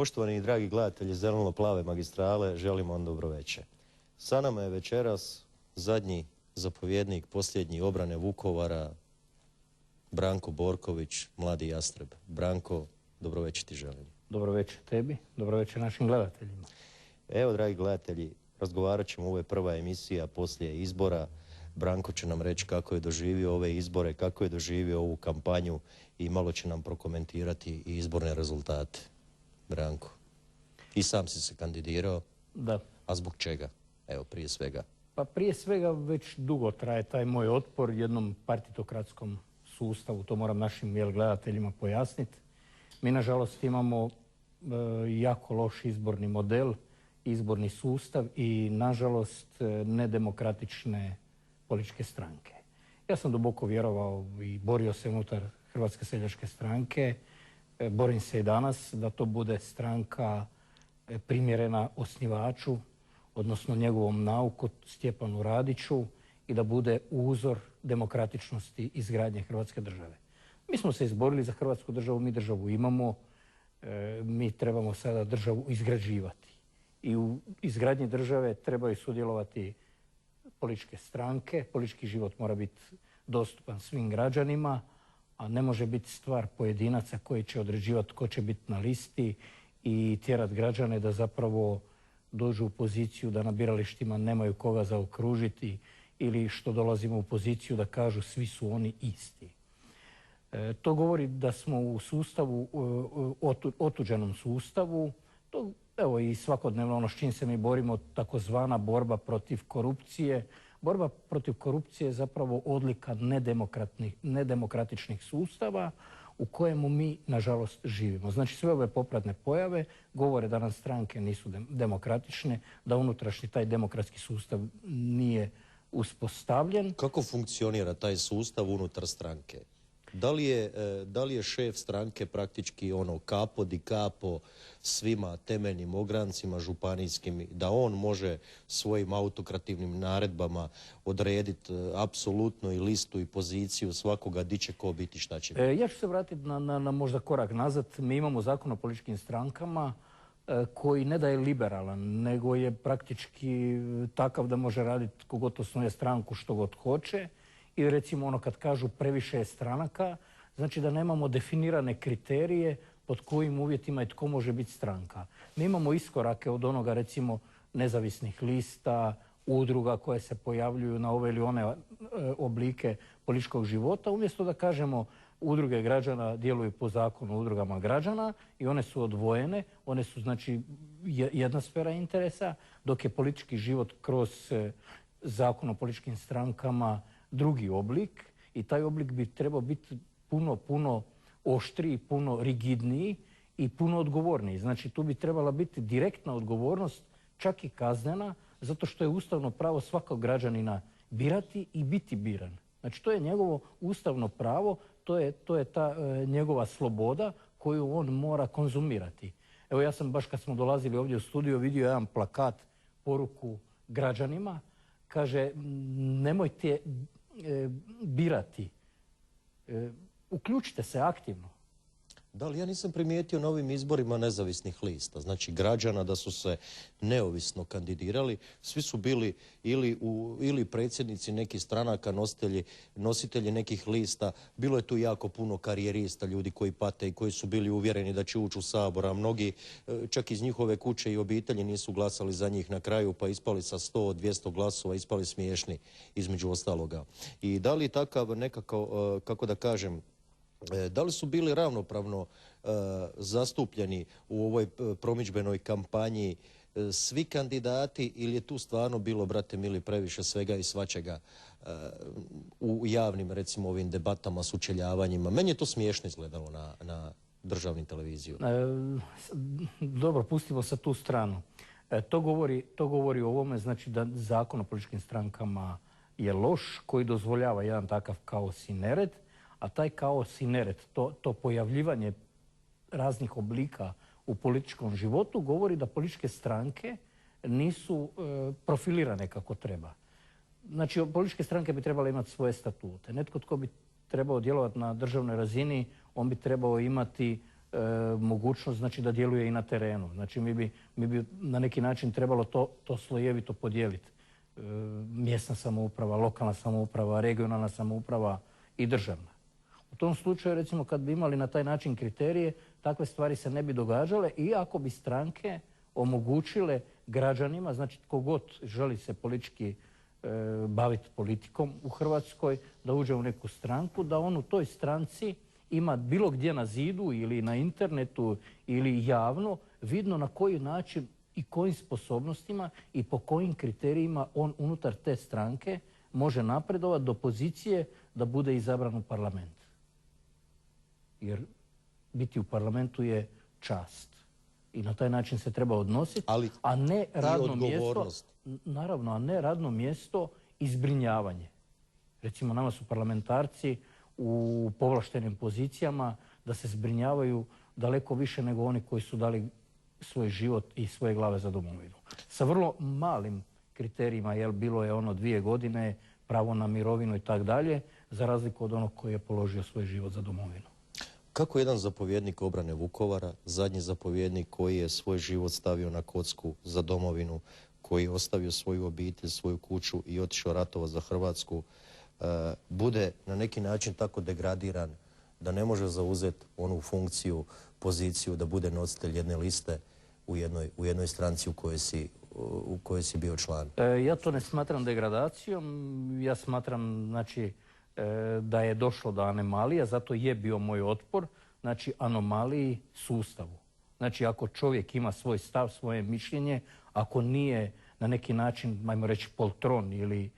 Poštovani i dragi gledatelji Zeleno-plave magistrale, želim vam dobro večer. Sa nama je večeras zadnji zapovjednik posljednji obrane Vukovara, Branko Borković, mladi jastreb. Branko, dobro večer ti želim. Dobro večer tebi, dobro večer našim gledateljima. Evo, dragi gledatelji, razgovarat ćemo, ovo je prva emisija poslije izbora. Branko će nam reći kako je doživio ove izbore, kako je doživio ovu kampanju i malo će nam prokomentirati i izborne rezultate. Branko, i sam si se kandidirao. Da. A zbog čega? Evo, prije svega. Pa prije svega već dugo traje taj moj otpor jednom partitokratskom sustavu, to moram našim gledateljima pojasniti. Mi nažalost imamo jako loš izborni model, izborni sustav i nažalost nedemokratične političke stranke. Ja sam duboko vjerovao i borio se unutar Hrvatske seljačke stranke, borim se i danas da to bude stranka primjerena osnivaču, odnosno njegovom nauku Stjepanu Radiću i da bude uzor demokratičnosti izgradnje Hrvatske države. Mi smo se izborili za Hrvatsku državu, mi državu imamo, mi trebamo sada državu izgrađivati. I u izgradnji države trebaju sudjelovati političke stranke, politički život mora biti dostupan svim građanima, a ne može biti stvar pojedinaca koji će određivati tko će biti na listi i tjerati građane da zapravo dođu u poziciju da na biralištima nemaju koga zaokružiti ili što dolazimo u poziciju da kažu svi su oni isti. To govori da smo u sustavu, otuđenom sustavu, to evo i svakodnevno ono s čim se mi borimo, takozvana borba protiv korupcije. Borba protiv korupcije je zapravo odlika nedemokratičnih sustava u kojemu mi, nažalost, živimo. Znači, sve ove popratne pojave govore da nam stranke nisu demokratične, da unutrašnji taj demokratski sustav nije uspostavljen. Kako funkcionira taj sustav unutar stranke? Da li je šef stranke praktički ono capo di capo svima temeljnim ograncima županijskim, da on može svojim autokrativnim naredbama odrediti apsolutno i listu i poziciju svakoga di će ko biti, šta će biti? Ja ću se vratiti na možda korak nazad. Mi imamo zakon o političkim strankama koji ne da je liberalan, nego je praktički takav da može raditi kogod osnuje stranku što god hoće. I recimo ono kad kažu previše je stranaka, znači da nemamo definirane kriterije pod kojim uvjetima i tko može biti stranka. Mi imamo iskorake od onoga recimo nezavisnih lista, udruga koje se pojavljuju na ove ili one oblike političkog života, umjesto da kažemo udruge građana djeluju po zakonu o udrugama građana i one su odvojene, one su znači jedna sfera interesa, dok je politički život kroz zakon o političkim strankama drugi oblik i taj oblik bi trebao biti puno oštriji, puno rigidniji i puno odgovorniji. Znači tu bi trebala biti direktna odgovornost, čak i kaznena, zato što je ustavno pravo svakog građanina birati i biti biran. Znači to je njegovo ustavno pravo, to je ta njegova sloboda koju on mora konzumirati. Evo ja sam baš kad smo dolazili ovdje u studiju vidio jedan plakat, poruku građanima, kaže nemojte birati, uključite se aktivno. Da, ali ja nisam primijetio na ovim izborima nezavisnih lista, znači građana da su se neovisno kandidirali, svi su bili ili predsjednici nekih stranaka, nositelji nekih lista, bilo je tu jako puno karijerista, ljudi koji pate i koji su bili uvjereni da će ući u Sabor, a mnogi čak iz njihove kuće i obitelji nisu glasali za njih na kraju, pa ispali sa 100-200 glasova, ispali smiješni između ostaloga. I da li takav nekako, kako da kažem, da li su bili ravnopravno zastupljeni u ovoj promidžbenoj kampanji svi kandidati ili je tu stvarno bilo, brate mili, previše svega i svačega u javnim, recimo, ovim debatama, sučeljavanjima? Meni je to smiješno izgledalo na državnim televiziju. Dobro, pustimo sa tu stranu. To govori o ovome, znači da zakon o političkim strankama je loš, koji dozvoljava jedan takav kaos i nered, a taj kaos i nered, to pojavljivanje raznih oblika u političkom životu govori da političke stranke nisu profilirane kako treba. Znači, političke stranke bi trebale imati svoje statute. Netko tko bi trebao djelovati na državnoj razini, on bi trebao imati mogućnost znači, da djeluje i na terenu. Znači mi bi na neki način trebalo to slojevito podijeliti. Mjesna samouprava, lokalna samouprava, regionalna samouprava i državna. U tom slučaju, recimo, kad bi imali na taj način kriterije, takve stvari se ne bi događale i ako bi stranke omogućile građanima, znači tko god želi se politički baviti politikom u Hrvatskoj, da uđe u neku stranku, da on u toj stranci ima bilo gdje na zidu ili na internetu ili javno vidno na koji način i kojim sposobnostima i po kojim kriterijima on unutar te stranke može napredovati do pozicije da bude izabran u parlament. Jer biti u parlamentu je čast. I na taj način se treba odnositi, a ne radno mjesto, naravno, a ne radno mjesto i zbrinjavanje. Recimo, nama su parlamentarci u povlaštenim pozicijama da se zbrinjavaju daleko više nego oni koji su dali svoj život i svoje glave za domovinu. Sa vrlo malim kriterijima, jer bilo je ono 2 godine, pravo na mirovinu i tak dalje, za razliku od onog koji je položio svoj život za domovinu. Kako jedan zapovjednik obrane Vukovara, zadnji zapovjednik koji je svoj život stavio na kocku za domovinu, koji je ostavio svoju obitelj, svoju kuću i otišao ratovati za Hrvatsku, bude na neki način tako degradiran da ne može zauzeti onu funkciju, poziciju da bude nositelj jedne liste u jednoj stranci u kojoj si bio član? Ja to ne smatram degradacijom, ja smatram znači, da je došlo do anomalija, zato je bio moj otpor, znači anomaliji sustavu. Znači ako čovjek ima svoj stav, svoje mišljenje, ako nije na neki način, ajmo reći, poltron ili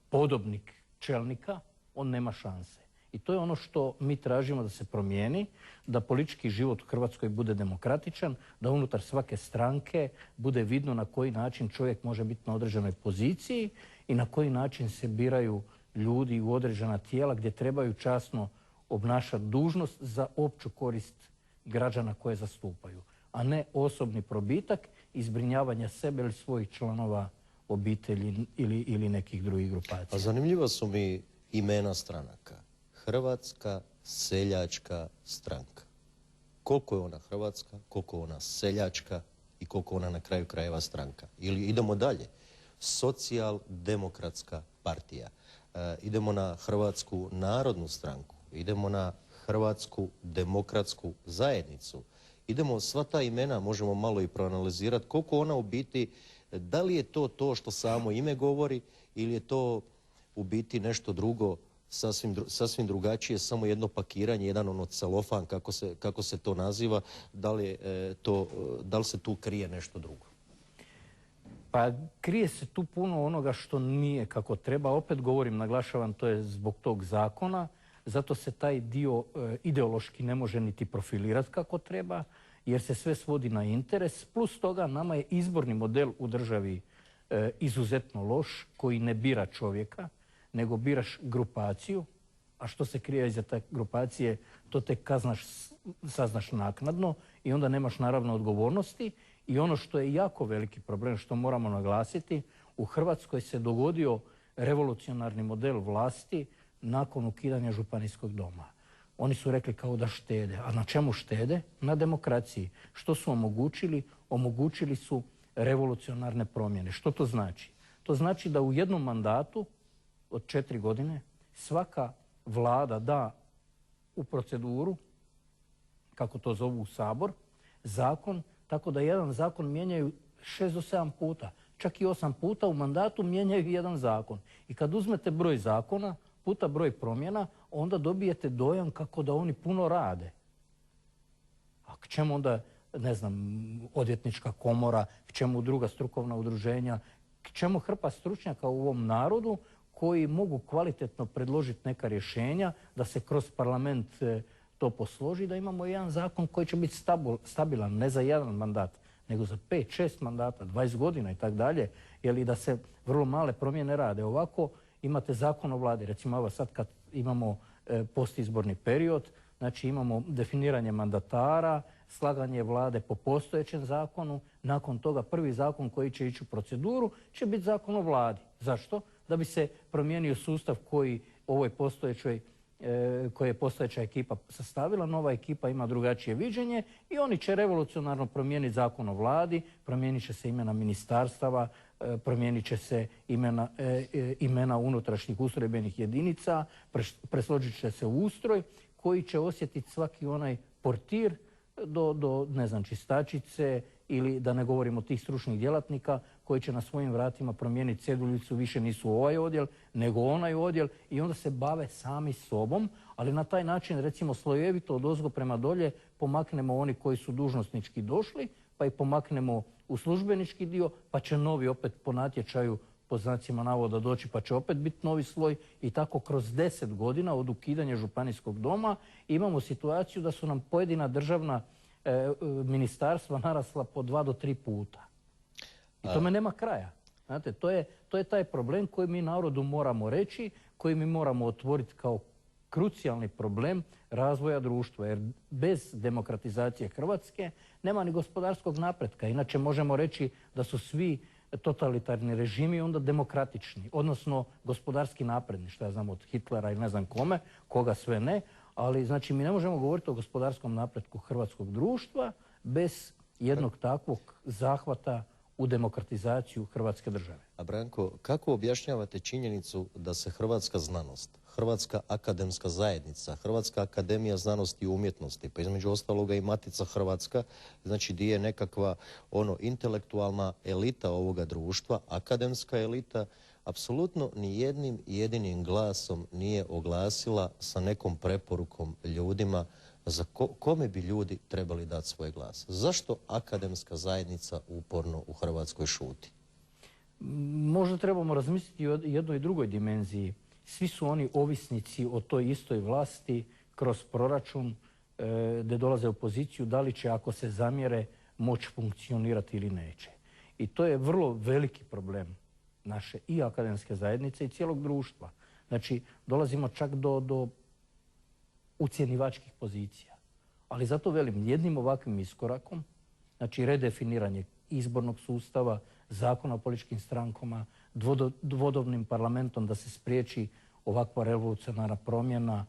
podobnik čelnika, on nema šanse. I to je ono što mi tražimo da se promijeni, da politički život u Hrvatskoj bude demokratičan, da unutar svake stranke bude vidno na koji način čovjek može biti na određenoj poziciji i na koji način se biraju ljudi u određena tijela gdje trebaju časno obnašati dužnost za opću korist građana koje zastupaju, a ne osobni probitak i zbrinjavanja sebe ili svojih članova obitelji ili nekih drugih grupacija. A zanimljiva su mi imena stranaka. Hrvatska seljačka stranka. Koliko je ona hrvatska, koliko je ona seljačka i koliko ona na kraju krajeva stranka? Ili idemo dalje. Socijaldemokratska partija. Idemo na Hrvatsku narodnu stranku. Idemo na Hrvatsku demokratsku zajednicu. Idemo, sva ta imena možemo malo i proanalizirati. Koliko ona u biti, da li je to što samo ime govori ili je to u biti nešto drugo, sasvim drugačije, samo jedno pakiranje, jedan ono celofan, kako se to naziva, da li se tu krije nešto drugo? Pa krije se tu puno onoga što nije kako treba. Opet govorim, naglašavam, to je zbog tog zakona, zato se taj dio ideološki ne može niti profilirati kako treba, jer se sve svodi na interes. Plus toga, nama je izborni model u državi izuzetno loš, koji ne bira čovjeka, nego biraš grupaciju, a što se krije iza te grupacije, to tek saznaš naknadno i onda nemaš naravno odgovornosti. I ono što je jako veliki problem, što moramo naglasiti, u Hrvatskoj se dogodio revolucionarni model vlasti nakon ukidanja županijskog doma. Oni su rekli kao da štede. A na čemu štede? Na demokraciji. Što su omogućili? Omogućili su revolucionarne promjene. Što to znači? To znači da u jednom mandatu od 4 godine svaka vlada da u proceduru, kako to zovu u Sabor, zakon, tako da jedan zakon mijenjaju 6 do 7 puta. Čak i 8 puta u mandatu mijenjaju jedan zakon. I kad uzmete broj zakona puta broj promjena, onda dobijete dojam kako da oni puno rade. A k čemu onda, ne znam, odvjetnička komora, k čemu druga strukovna udruženja, k čemu hrpa stručnjaka u ovom narodu koji mogu kvalitetno predložiti neka rješenja da se kroz parlament to posloži, da imamo jedan zakon koji će biti stabilan, ne za jedan mandat, nego za 5-6 mandata, 20 godina i tako dalje, i da se vrlo male promjene rade. Ovako imate zakon o vladi, recimo evo sad kad imamo postizborni period, znači imamo definiranje mandatara, slaganje vlade po postojećem zakonu, nakon toga prvi zakon koji će ići u proceduru će biti zakon o vladi. Zašto? Da bi se promijenio sustav koji ovoj postojećoj koje je postojeća ekipa sastavila, nova ekipa ima drugačije viđenje i oni će revolucionarno promijeniti zakon o vladi, promijenit će se imena ministarstava, promijenit će se imena unutrašnjih ustrojbenih jedinica, presložit će se ustroj koji će osjetiti svaki onaj portir do ne znam, čistačice ili da ne govorimo tih stručnih djelatnika koji će na svojim vratima promijeniti ceduljicu, više nisu ovaj odjel nego onaj odjel i onda se bave sami sobom, ali na taj način recimo slojevito odozgo prema dolje pomaknemo oni koji su dužnosnički došli, pa i pomaknemo u službenički dio, pa će novi opet po natječaju po znacima navoda doći, pa će opet biti novi sloj i tako kroz 10 godina od ukidanja županijskog doma imamo situaciju da su nam pojedina državna ministarstva narasla po 2 do 3 puta. I tome nema kraja. Znate, to je taj problem koji mi narodu moramo reći, koji mi moramo otvoriti kao krucijalni problem razvoja društva. Jer bez demokratizacije Hrvatske nema ni gospodarskog napretka. Inače možemo reći da su svi totalitarni režimi onda demokratični, odnosno gospodarski napredni, što ja znam od Hitlera i ne znam koga sve ne, ali znači mi ne možemo govoriti o gospodarskom napretku hrvatskog društva bez jednog takvog zahvata u demokratizaciju Hrvatske države. A Branko, kako objašnjavate činjenicu da se hrvatska znanost, Hrvatska akademska zajednica, Hrvatska akademija znanosti i umjetnosti, pa između ostaloga i Matica Hrvatska, znači di je nekakva intelektualna elita ovoga društva, akademska elita, apsolutno ni jednim jedinim glasom nije oglasila sa nekom preporukom ljudima za kome bi ljudi trebali dati svoj glas. Zašto akademska zajednica uporno u Hrvatskoj šuti? Možda trebamo razmisliti o jednoj drugoj dimenziji. Svi su oni ovisnici o toj istoj vlasti kroz proračun gdje dolaze u poziciju da li će, ako se zamjere, moći funkcionirati ili neće. I to je vrlo veliki problem naše i akademske zajednice i cijelog društva. Znači, dolazimo čak do ucjenivačkih pozicija. Ali zato velim, jednim ovakvim iskorakom, znači redefiniranje izbornog sustava, zakona o političkim strankama, dvodobnim parlamentom da se spriječi ovakva revolucionarna promjena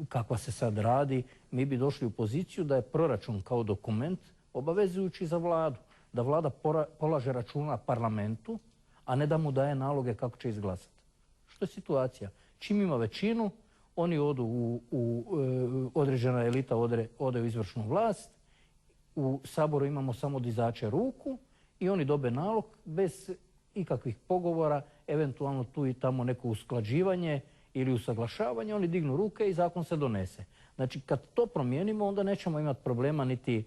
kakva se sad radi, mi bi došli u poziciju da je proračun kao dokument obavezujući za vladu. Da vlada polaže računa parlamentu, a ne da mu daje naloge kako će izglasati. Što je situacija? Čim ima većinu, oni odu određena elita ode u izvršnu vlast, u Saboru imamo samo dizače ruku i oni dobe nalog bez ikakvih pogovora, eventualno tu i tamo neko usklađivanje ili usaglašavanje, oni dignu ruke i zakon se donese. Znači, kad to promijenimo, onda nećemo imati problema niti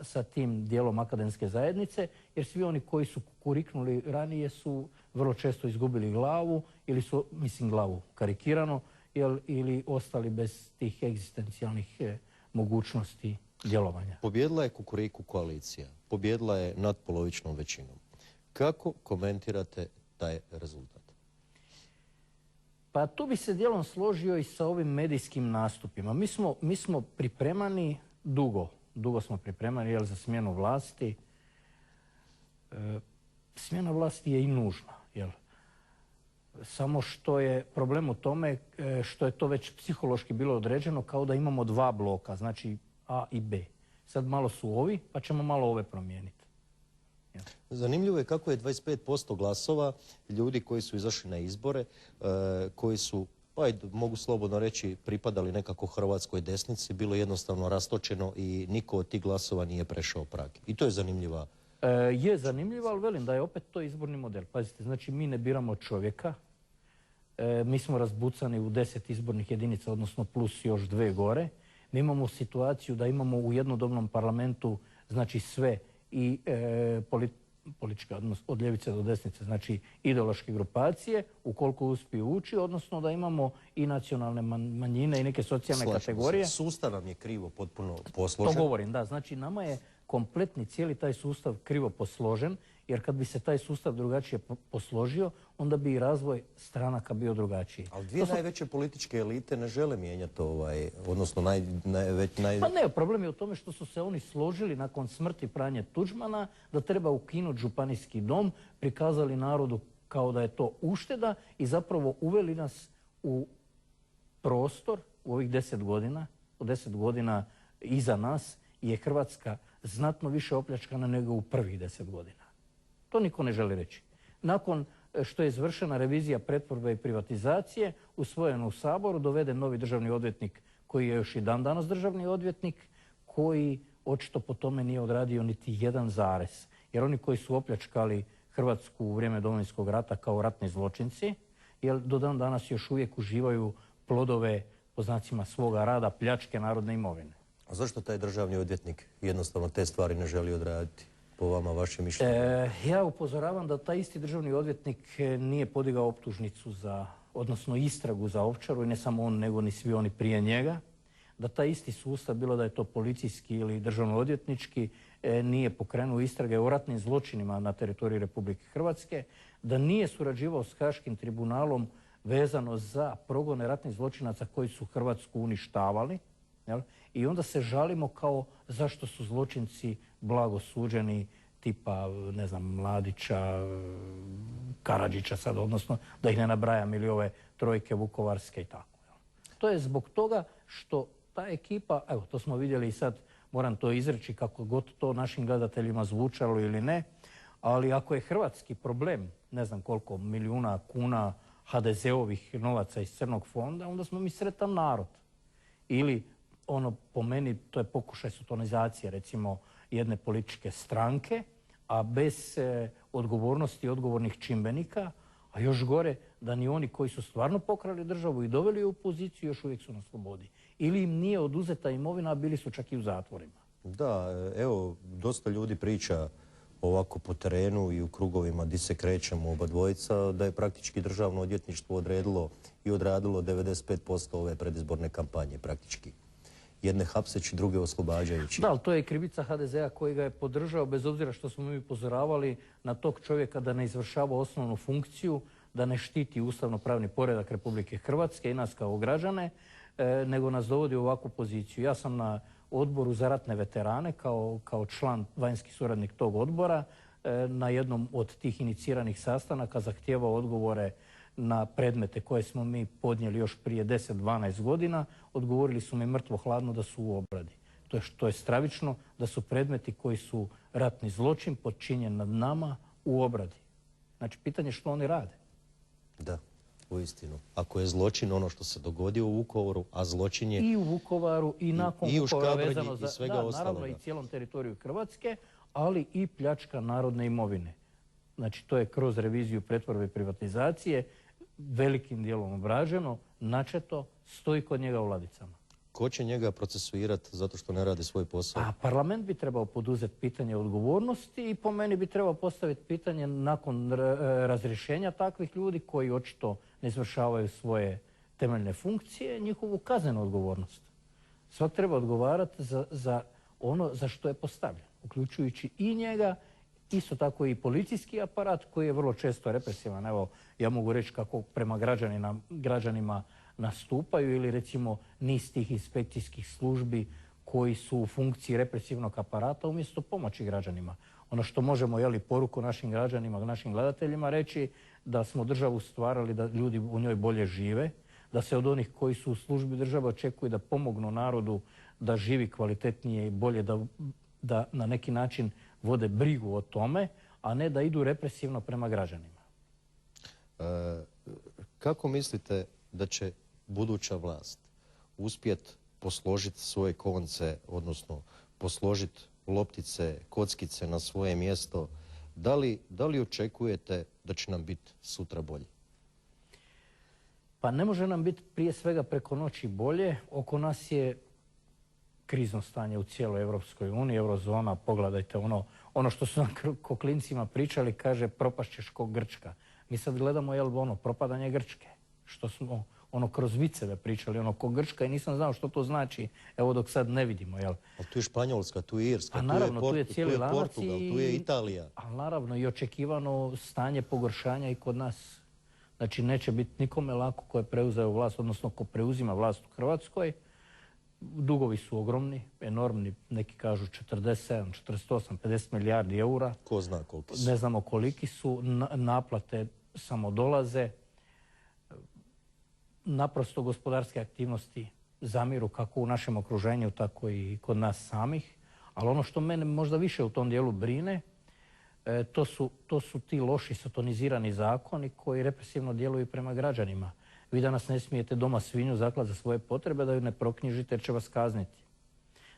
sa tim dijelom akademske zajednice, jer svi oni koji su kuriknuli ranije su vrlo često izgubili glavu ili su, mislim glavu karikirano, ili ostali bez tih egzistencijalnih mogućnosti djelovanja. Pobjedila je Kukuriku koalicija, pobjedila je nadpolovičnom većinom. Kako komentirate taj rezultat? Pa tu bi se dijelom složio i sa ovim medijskim nastupima. Mi smo pripremani dugo smo pripremani za smjenu vlasti. Smjena vlasti je i nužna. Samo što je problem u tome što je to već psihološki bilo određeno kao da imamo 2 bloka, znači A i B. Sad malo su ovi, pa ćemo malo ove promijeniti. Zanimljivo je kako je 25% glasova ljudi koji su izašli na izbore, koji su, mogu slobodno reći, pripadali nekako hrvatskoj desnici, bilo jednostavno rastočeno i niko od tih glasova nije prešao prag. I to je zanimljiva. Je zanimljivo, ali velim da je opet to izborni model. Pazite, znači mi ne biramo čovjeka, mi smo razbucani u 10 izbornih jedinica, odnosno plus još 2 gore. Mi imamo situaciju da imamo u jednodobnom parlamentu znači sve i političke, odnosno od ljevice do desnice, znači ideološke grupacije, ukoliko uspiju ući, odnosno da imamo i nacionalne manjine i neke socijalne kategorije. Sustav nam je krivo potpuno posložen. To govorim, da. Znači nama je kompletni cijeli taj sustav krivo posložen, jer kad bi se taj sustav drugačije posložio, onda bi i razvoj stranaka bio drugačiji. Ali dvije najveće političke elite ne žele mijenjati odnosno Pa ne, problem je u tome što su se oni složili nakon smrti Franje Tuđmana da treba ukinuti županijski dom, prikazali narodu kao da je to ušteda i zapravo uveli nas u prostor u ovih 10 godina, u 10 godina iza nas je Hrvatska znatno više opljačkana nego u prvih 10 godina. To niko ne želi reći. Nakon što je izvršena revizija pretvorbe i privatizacije, usvojeno u Saboru, doveden novi državni odvjetnik koji je još i dan danas državni odvjetnik, koji očito po tome nije odradio niti jedan zarez. Jer oni koji su opljačkali Hrvatsku u vrijeme Domovinskog rata kao ratni zločinci, jer do dan danas još uvijek uživaju plodove, po znacima svoga rada, pljačke narodne imovine. A zašto taj državni odvjetnik jednostavno te stvari ne želi odraditi? Po vama, vaše mišljenje? Ja upozoravam da taj isti državni odvjetnik nije podigao optužnicu odnosno istragu za Ovčaru, i ne samo on, nego ni svi oni prije njega. Da taj isti sustav, bilo da je to policijski ili državno-odvjetnički, nije pokrenuo istrage o ratnim zločinima na teritoriji Republike Hrvatske, da nije surađivao s Haškim tribunalom vezano za progone ratnih zločinaca koji su Hrvatsku uništavali. Jel? I onda se žalimo kao zašto su zločinci blago suđeni, tipa, ne znam, Mladića, Karadžića sad, odnosno da ih ne nabrajam, ili ove trojke vukovarske i tako. Jel? To je zbog toga što ta ekipa, evo, to smo vidjeli i sad, moram to izreći kako god to našim gledateljima zvučalo ili ne, ali ako je hrvatski problem, ne znam koliko milijuna kuna HDZ-ovih novaca iz Crnog fonda, onda smo mi sretan narod. Ili, ono, po meni, to je pokušaj sotonizacije, recimo, jedne političke stranke, a bez odgovornosti i odgovornih čimbenika, a još gore da ni oni koji su stvarno pokrali državu i doveli u poziciju još uvijek su na slobodi. Ili im nije oduzeta imovina, a bili su čak i u zatvorima. Da, evo, dosta ljudi priča ovako po terenu i u krugovima gdje se krećemo oba dvojica, da je praktički državno odvjetništvo odredilo i odradilo 95% ove predizborne kampanje praktički. Jedne hapseći, druge oslobađajući. Da, ali to je krivica HDZ-a koji ga je podržao, bez obzira što smo mi upozoravali na tog čovjeka da ne izvršava osnovnu funkciju, da ne štiti ustavno-pravni poredak Republike Hrvatske i nas kao građane, nego nas dovodi u ovakvu poziciju. Ja sam na odboru za ratne veterane kao član, vanjski suradnik tog odbora, na jednom od tih iniciranih sastanaka zahtijevao odgovore na predmete koje smo mi podnijeli još prije 10-12 godina. Odgovorili su mi mrtvo hladno da su u obradi. To je stravično, da su predmeti koji su ratni zločin počinjen nad nama u obradi. Znači, pitanje što oni rade. Da, uistinu. Ako je zločin ono što se dogodio u Vukovaru, a zločin je... I u Vukovaru, i nakon Vukovara vezano za... i svega da, ostaloga. naravno i cijelom teritoriju Hrvatske, ali i pljačka narodne imovine. Znači, to je kroz reviziju pretvorbe i privatizacije velikim dijelom obrađeno, načeto, stoji kod njega u ladicama. Ko će njega procesuirati zato što ne radi svoj posao? A parlament bi trebao poduzeti pitanje odgovornosti i po meni bi trebao postaviti pitanje nakon razrješenja takvih ljudi koji očito ne izvršavaju svoje temeljne funkcije, njihovu kaznenu odgovornost. Svak treba odgovarati za ono za što je postavljen, uključujući i njega, isto tako i policijski aparat koji je vrlo često represivan. Evo, ja mogu reći kako prema građanima nastupaju, ili recimo niz tih inspekcijskih službi koji su u funkciji represivnog aparata umjesto pomoći građanima. Ono što možemo, poruku našim građanima, našim gledateljima reći, da smo državu stvarali da ljudi u njoj bolje žive, da se od onih koji su u službi države očekuje da pomognu narodu da živi kvalitetnije i bolje, da na neki način vode brigu o tome, a ne da idu represivno prema građanima. Kako mislite da će buduća vlast uspjeti posložiti svoje konce, odnosno posložiti loptice, kockice na svoje mjesto? Da li očekujete da će nam biti sutra bolje? Pa ne može nam biti prije svega preko noći bolje. Oko nas je krizno stanje u cijeloj Europskoj uniji, eurozona, pogledajte ono što su nam ko klincima pričali, kaže propašćeš ko Grčka. Mi sad gledamo propadanje Grčke, što smo kroz viceve pričali, ko Grčka, i nisam znao što to znači, evo dok sad ne vidimo. Ali tu je Španjolska, tu je Irska, tu je cijeli lanac, Portugal, tu je Italija. Ali naravno i očekivano stanje pogoršanja i kod nas. Znači neće biti nikome lako ko je preuzeo vlast, odnosno ko preuzima vlast u Hrvatskoj. Dugovi su ogromni, enormni, neki kažu 47, 48, 50 milijardi eura. Ko zna koliki su. Ne znamo koliki su, naplate samo dolaze. naprosto gospodarske aktivnosti zamiru kako u našem okruženju, tako i kod nas samih. Ali ono što mene možda više u tom dijelu brine, to su ti loši sotonizirani zakoni koji represivno djeluju prema građanima. Vi danas ne smijete doma svinju zaklati za svoje potrebe da ju ne proknjižite jer će vas kazniti.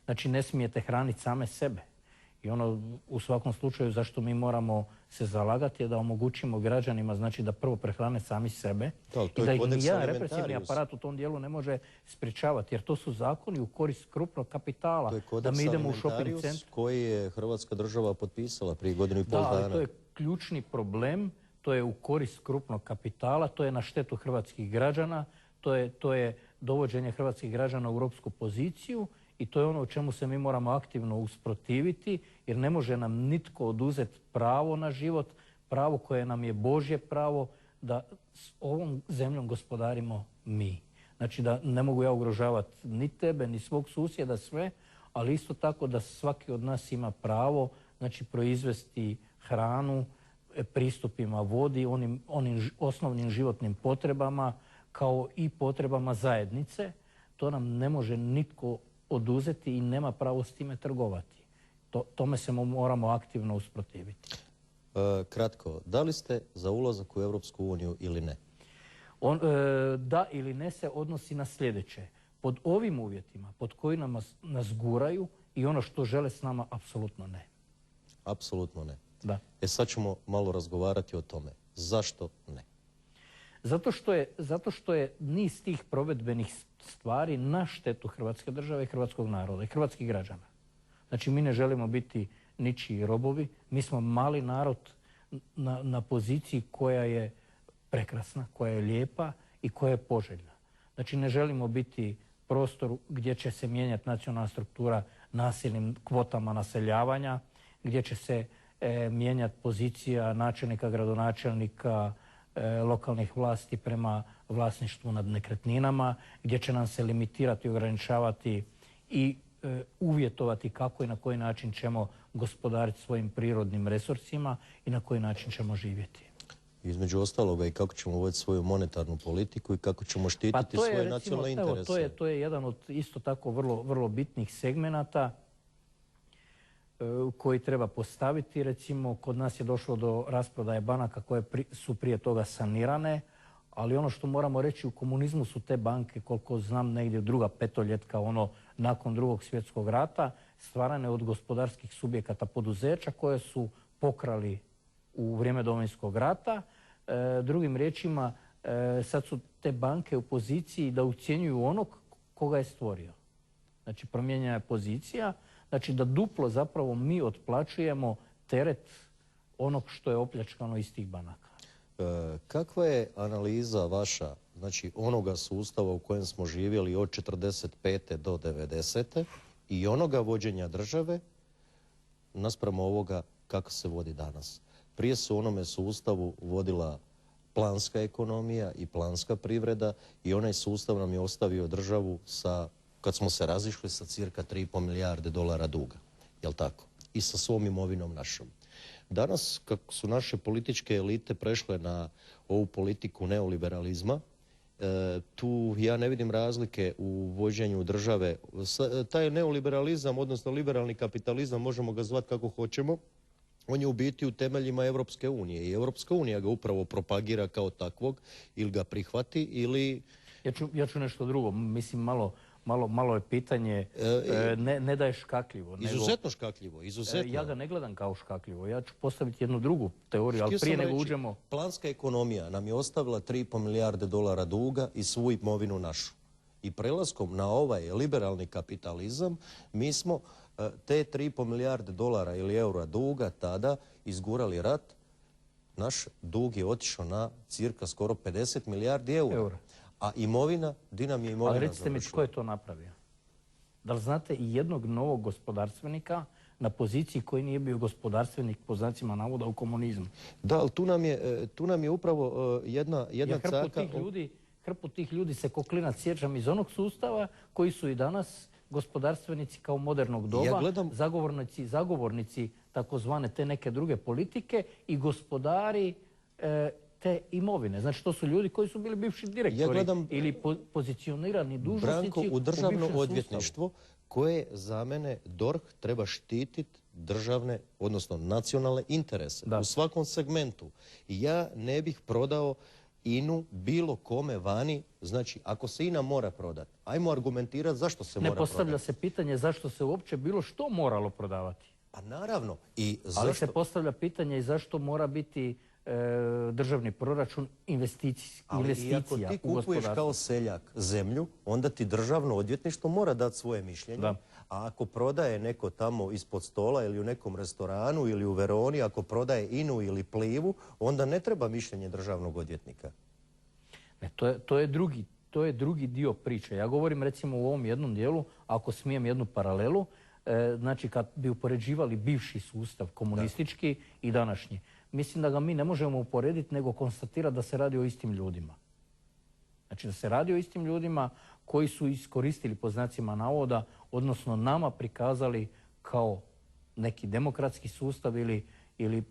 Znači ne smijete hraniti same sebe. I ono u svakom slučaju zašto mi moramo se zalagati je da omogućimo građanima znači da prvo prehrane sami sebe i da ih nijedan represivni aparat u tom dijelu ne može sprječavati. Jer to su zakoni u korist krupnog kapitala. To je kodeks alimentarius koji je Hrvatska država potpisala prije godinu i pol dana. Da, ali to je ključni problem. To je u korist krupnog kapitala, to je na štetu hrvatskih građana, to je dovođenje hrvatskih građana u ropsku poziciju i to je ono o čemu se mi moramo aktivno usprotiviti jer ne može nam nitko oduzeti pravo na život, pravo koje nam je Božje pravo da s ovom zemljom gospodarimo mi. Znači da ne mogu ja ugrožavati ni tebe, ni svog susjeda, sve, ali isto tako da svaki od nas ima pravo znači proizvesti hranu, pristupima vodi, onim osnovnim životnim potrebama kao i potrebama zajednice. To nam ne može nitko oduzeti i nema pravo s time trgovati. Tome se moramo aktivno usprotiviti. Kratko, da li ste za ulazak u Europsku uniju ili ne? Da ili ne se odnosi na sljedeće. Pod ovim uvjetima, pod kojima nas guraju i ono što žele s nama, apsolutno ne. Apsolutno ne. Da. Sad ćemo malo razgovarati o tome. Zašto ne? Zato što je niz tih provedbenih stvari na štetu Hrvatske države i hrvatskog naroda i hrvatskih građana. Znači mi ne želimo biti ničiji robovi. Mi smo mali narod na poziciji koja je prekrasna, koja je lijepa i koja je poželjna. Znači ne želimo biti prostor gdje će se mijenjati nacionalna struktura nasilnim kvotama naseljavanja, gdje će se mijenjati pozicija načelnika, gradonačelnika, lokalnih vlasti prema vlasništvu nad nekretninama, gdje će nam se limitirati, ograničavati i uvjetovati kako i na koji način ćemo gospodariti svojim prirodnim resursima i na koji način ćemo živjeti. Između ostaloga i kako ćemo voditi svoju monetarnu politiku i kako ćemo štititi svoje nacionalne interese. To je jedan od isto tako vrlo bitnih segmenata koji treba postaviti. Recimo, kod nas je došlo do rasprodaje banaka koje su prije toga sanirane, ali ono što moramo reći, u komunizmu su te banke, koliko znam, negdje druga petoljetka, nakon Drugog svjetskog rata, stvarane od gospodarskih subjekata poduzeća koje su pokrali u vrijeme Domovinskog rata. Drugim riječima, sad su te banke u poziciji da ucjenjuju onog koga je stvorio. Znači, promijenjena je pozicija. Znači da duplo zapravo mi otplaćujemo teret onog što je opljačkano iz tih banaka. Kakva je analiza vaša, znači onoga sustava u kojem smo živjeli od 45. do 90. i onoga vođenja države naspram ovoga kako se vodi danas? Prije se u onome sustavu vodila planska ekonomija i planska privreda i onaj sustav nam je ostavio državu sa, kad smo se razišli, sa cirka 3,5 milijarde dolara duga, jel tako? I sa svom imovinom našom. Danas, kako su naše političke elite prešle na ovu politiku neoliberalizma, tu ja ne vidim razlike u vođenju države. Taj neoliberalizam, odnosno liberalni kapitalizam, možemo ga zvati kako hoćemo, on je u biti u temeljima Europske unije i Europska unija ga upravo propagira kao takvog, ili ga prihvati ili... Ja ću nešto drugo, mislim malo je pitanje, ne da je škakljivo. Izuzetno škakljivo, izuzetno. Ja ga ne gledam kao škakljivo, ja ću postaviti jednu drugu teoriju, ali prije nego uđemo... Planska ekonomija nam je ostavila 3,5 milijarde dolara duga i svu imovinu našu. I prelaskom na ovaj liberalni kapitalizam mi smo te 3,5 milijarde dolara ili eura duga tada izgurali rat. Naš dug je otišao na cirka skoro 50 milijardi eura. A imovina, di nam je imovina završila? Ali recite mi tko je to napravio? Da li znate i jednog novog gospodarstvenika na poziciji koji nije bio gospodarstvenik po znacima navoda u komunizmu? Da, ali tu nam je upravo jedna caka... Hrpu tih ljudi se ko klinac sjećam iz onog sustava koji su i danas gospodarstvenici kao modernog doba, zagovornici takozvane te neke druge politike i gospodari te imovine. Znači, to su ljudi koji su bili bivši direktori ili pozicionirani dužnosnici Branko, u državno odvjetništvo koje za mene DORH treba štititi državne, odnosno nacionalne interese u svakom segmentu. Ja ne bih prodao INA-u bilo kome vani. Znači, ako se INA mora prodati, ajmo argumentirati zašto se mora prodati. Ne postavlja se pitanje zašto se uopće bilo što moralo prodavati. Pa naravno. Ali se postavlja pitanje i zašto mora biti državni proračun investicija u gospodarstvo. Ali i ako ti kupuješ kao seljak zemlju, onda ti državno odvjetništvo mora dati svoje mišljenje. A ako prodaje neko tamo ispod stola ili u nekom restoranu ili u Veroni, ako prodaje INA-u ili Plivu, onda ne treba mišljenje državnog odvjetnika. To je drugi dio priče. Ja govorim recimo u ovom jednom dijelu, ako smijem jednu paralelu, znači kad bi upoređivali bivši sustav komunistički i današnji, mislim da ga mi ne možemo uporediti nego konstatirati da se radi o istim ljudima. Znači da se radi o istim ljudima koji su iskoristili po znacima navoda, odnosno nama prikazali kao neki demokratski sustav ili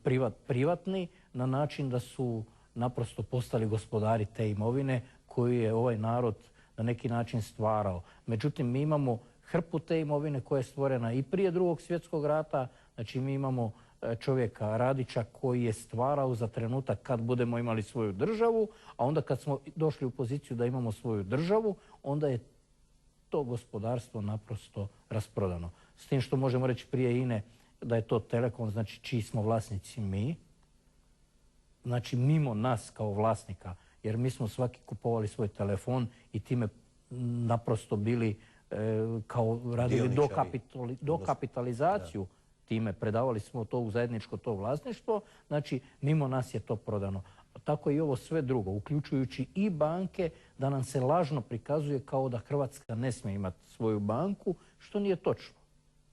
privatni na način da su naprosto postali gospodari te imovine koju je ovaj narod na neki način stvarao. Međutim, mi imamo hrpu te imovine koja je stvorena i prije Drugog svjetskog rata. Znači mi imamo čovjeka Radića koji je stvarao za trenutak kad budemo imali svoju državu, a onda kad smo došli u poziciju da imamo svoju državu, onda je to gospodarstvo naprosto rasprodano. S tim što možemo reći prije INA-e da je to Telekom, znači čiji smo vlasnici mi, znači mimo nas kao vlasnika, jer mi smo svaki kupovali svoj telefon i time naprosto bili kao radili dokapitalizaciju time, predavali smo to u zajedničko to vlasništvo, znači mimo nas je to prodano. Tako i ovo sve drugo, uključujući i banke, da nam se lažno prikazuje kao da Hrvatska ne smije imati svoju banku, što nije točno.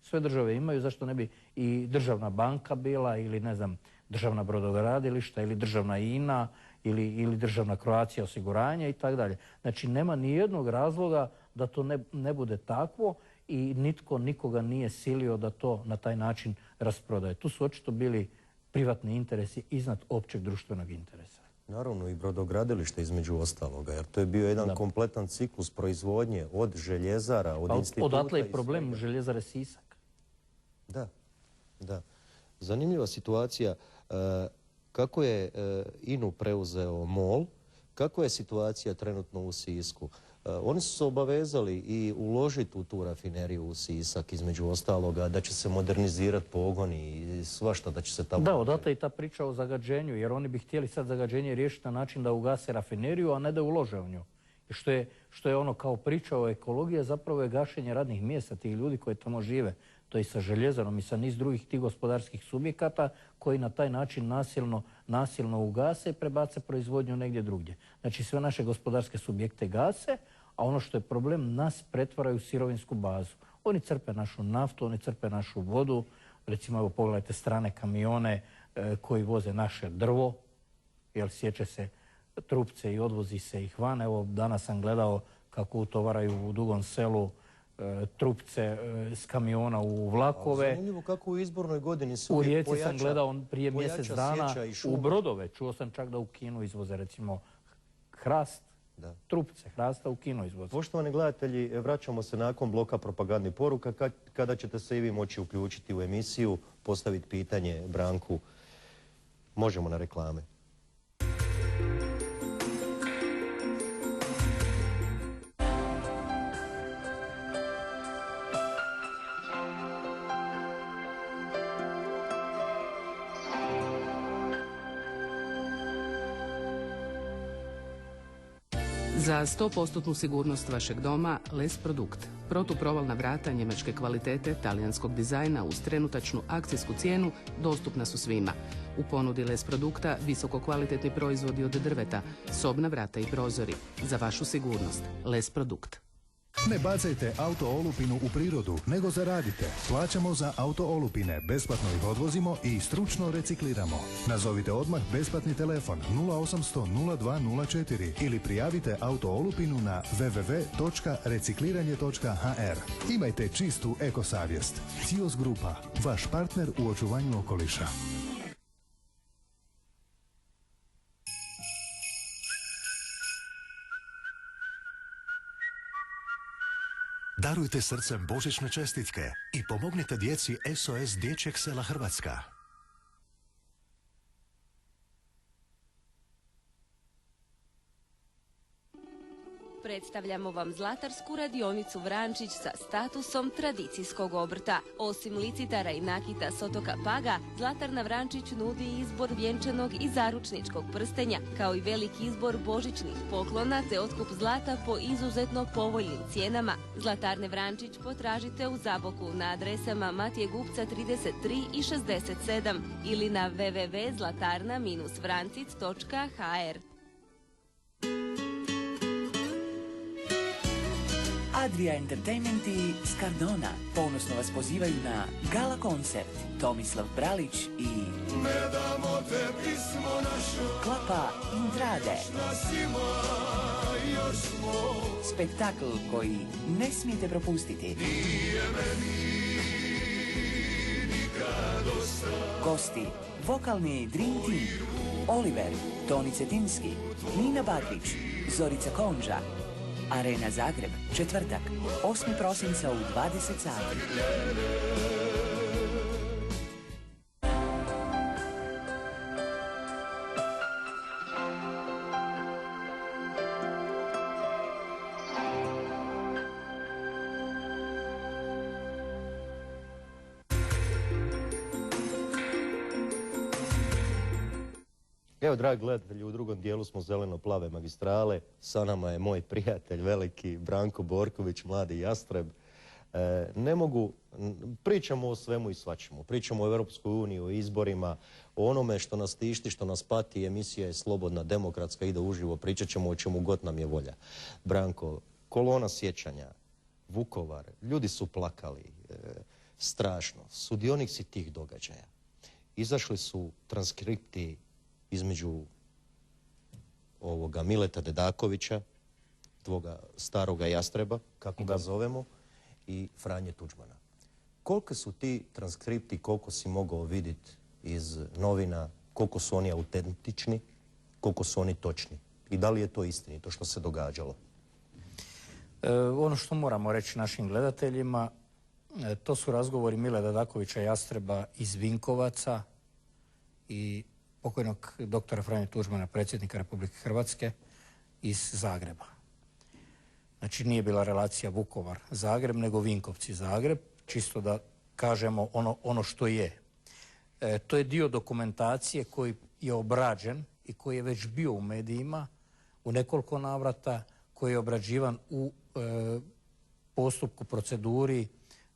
Sve države imaju, zašto ne bi i državna banka bila ili ne znam, državna brodogradilišta ili državna INA ili državna Croatia osiguranja i tako dalje. Znači nema ni jednog razloga da to ne bude takvo i nitko nikoga nije silio da to na taj način rasprodaje. Tu su očito bili privatni interesi iznad općeg društvenog interesa. Naravno i brodogradilište između ostaloga, jer to je bio jedan kompletan ciklus proizvodnje od željezara, od instituta. Odatle je problem željezare Sisak. Da. Zanimljiva situacija. Kako je INA-u preuzeo MOL, kako je situacija trenutno u Sisku? Oni su se obavezali i uložiti u tu rafineriju u Sisak, između ostaloga, da će se modernizirati pogoni i svašta da će se tamo... Da, odatle i ta priča o zagađenju, jer oni bi htjeli sad zagađenje riješiti na način da ugase rafineriju, a ne da ulože u nju. Što je ono kao priča o ekologiji, zapravo je gašenje radnih mjesta tih ljudi koji tamo žive. To je i sa željezarom i sa niz drugih tih gospodarskih subjekata koji na taj način nasilno ugase i prebace proizvodnju negdje drugdje. Znači sve naše gospodarske subjekte gase, a ono što je problem, nas pretvaraju u sirovinsku bazu. Oni crpe našu naftu, oni crpe našu vodu. Recimo, evo pogledajte strane kamione koji voze naše drvo, jer sječe se trupce i odvozi se ih van. Evo danas sam gledao kako utovaraju u Dugom Selu trupce s kamiona u vlakove. Zanimljivo kako u izbornoj godini se u Rijeci sam gledao prije mjesec dana u brodove. Čuo sam čak da u Kinu izvoze recimo hrast, trupce hrasta u Kinu izvoze. Poštovani gledatelji, vraćamo se nakon bloka propagandnih poruka kada ćete se i vi moći uključiti u emisiju, postaviti pitanje Branku. Možemo na reklame. Za 100% sigurnost vašeg doma, Les Produkt. Protuprovalna vrata njemačke kvalitete, talijanskog dizajna uz trenutačnu akcijsku cijenu dostupna su svima. U ponudi Les Produkta visoko kvalitetni proizvodi od drveta, sobna vrata i prozori. Za vašu sigurnost, Les Produkt. Ne bacajte auto olupinu u prirodu, nego zaradite. Plaćamo za auto olupine, besplatno ih odvozimo i stručno recikliramo. Nazovite odmah besplatni telefon 0800 0204 ili prijavite auto olupinu na www.recikliranje.hr. Imajte čistu ekosavjest. CIOS Grupa, vaš partner u očuvanju okoliša. Darujte srcem božićne čestitke i pomognite djeci SOS Dječjeg sela Hrvatska. Predstavljamo vam zlatarsku radionicu Vrančić sa statusom tradicijskog obrta. Osim licitara i nakita s otoka Paga, Zlatarna Vrančić nudi izbor vjenčanog i zaručničkog prstenja, kao i veliki izbor božićnih poklona te otkup zlata po izuzetno povoljnim cijenama. Zlatarne Vrančić potražite u Zaboku na adresama Matije Gupca 33 i 67 ili na www.zlatarna-vrancic.hr. Adria Entertainment i Skardona ponosno vas pozivaju na gala koncert. Tomislav Bralić i Ne damo te pismo našo, Klapa Intrade. Spektakl koji ne smijete propustiti. Gosti, vokalni Dream Team, Oliver, Toni Cetinski, Nina Bakić, Zorica Konđa. Arena Zagreb, četvrtak, 8. prosinca u 20 sati. Evo, dragi gledatelji, u drugom dijelu smo zeleno-plave magistrale. Sa nama je moj prijatelj veliki Branko Borković, mladi jastreb. Pričamo o svemu i svačemu. Pričamo o Europskoj uniji, o izborima, o onome što nas tišti, što nas pati. Emisija je slobodna, demokratska, ide uživo. Pričat ćemo o čemu god nam je volja. Branko, kolona sjećanja, Vukovar, ljudi su plakali, strašno. Sudionik si tih događaja. Izašli su transkripti između ovoga Mileta Dedakovića, tvoga staroga jastreba, kako ga zovemo, i Franje Tuđmana. Koliko su ti transkripti, koliko si mogao vidjeti iz novina, koliko su oni autentični, koliko su oni točni? I da li je to istinito što se događalo? Ono što moramo reći našim gledateljima, to su razgovori Mile Dedakovića jastreba iz Vinkovaca i pokojnog doktora Franje Tuđmana, predsjednika Republike Hrvatske, iz Zagreba. Znači nije bila relacija Vukovar-Zagreb, nego Vinkovci-Zagreb, čisto da kažemo ono što je. To je dio dokumentacije koji je obrađen i koji je već bio u medijima u nekoliko navrata, koji je obrađivan u postupku, proceduri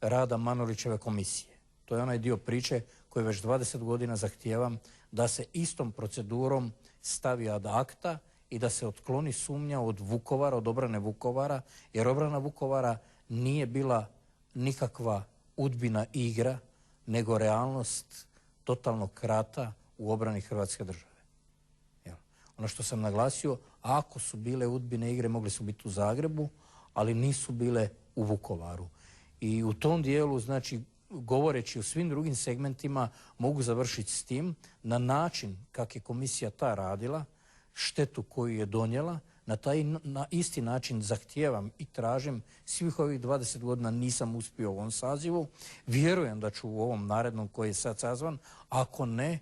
rada Manolićeve komisije. To je onaj dio priče koji već 20 godina zahtijevam da se istom procedurom stavi ad acta i da se otkloni sumnja od Vukovara, od obrane Vukovara, jer obrana Vukovara nije bila nikakva udbina igra, nego realnost totalnog rata u obrani Hrvatske države. Ono što sam naglasio, ako su bile udbine igre, mogli su biti u Zagrebu, ali nisu bile u Vukovaru. I u tom dijelu, znači, govoreći o svim drugim segmentima, mogu završiti s tim na način kak je komisija ta radila, štetu koju je donijela, na isti način zahtijevam i tražim. Svih ovih 20 godina nisam uspio u ovom sazivu. Vjerujem da ću u ovom narednom koji je sad sazvan. Ako ne,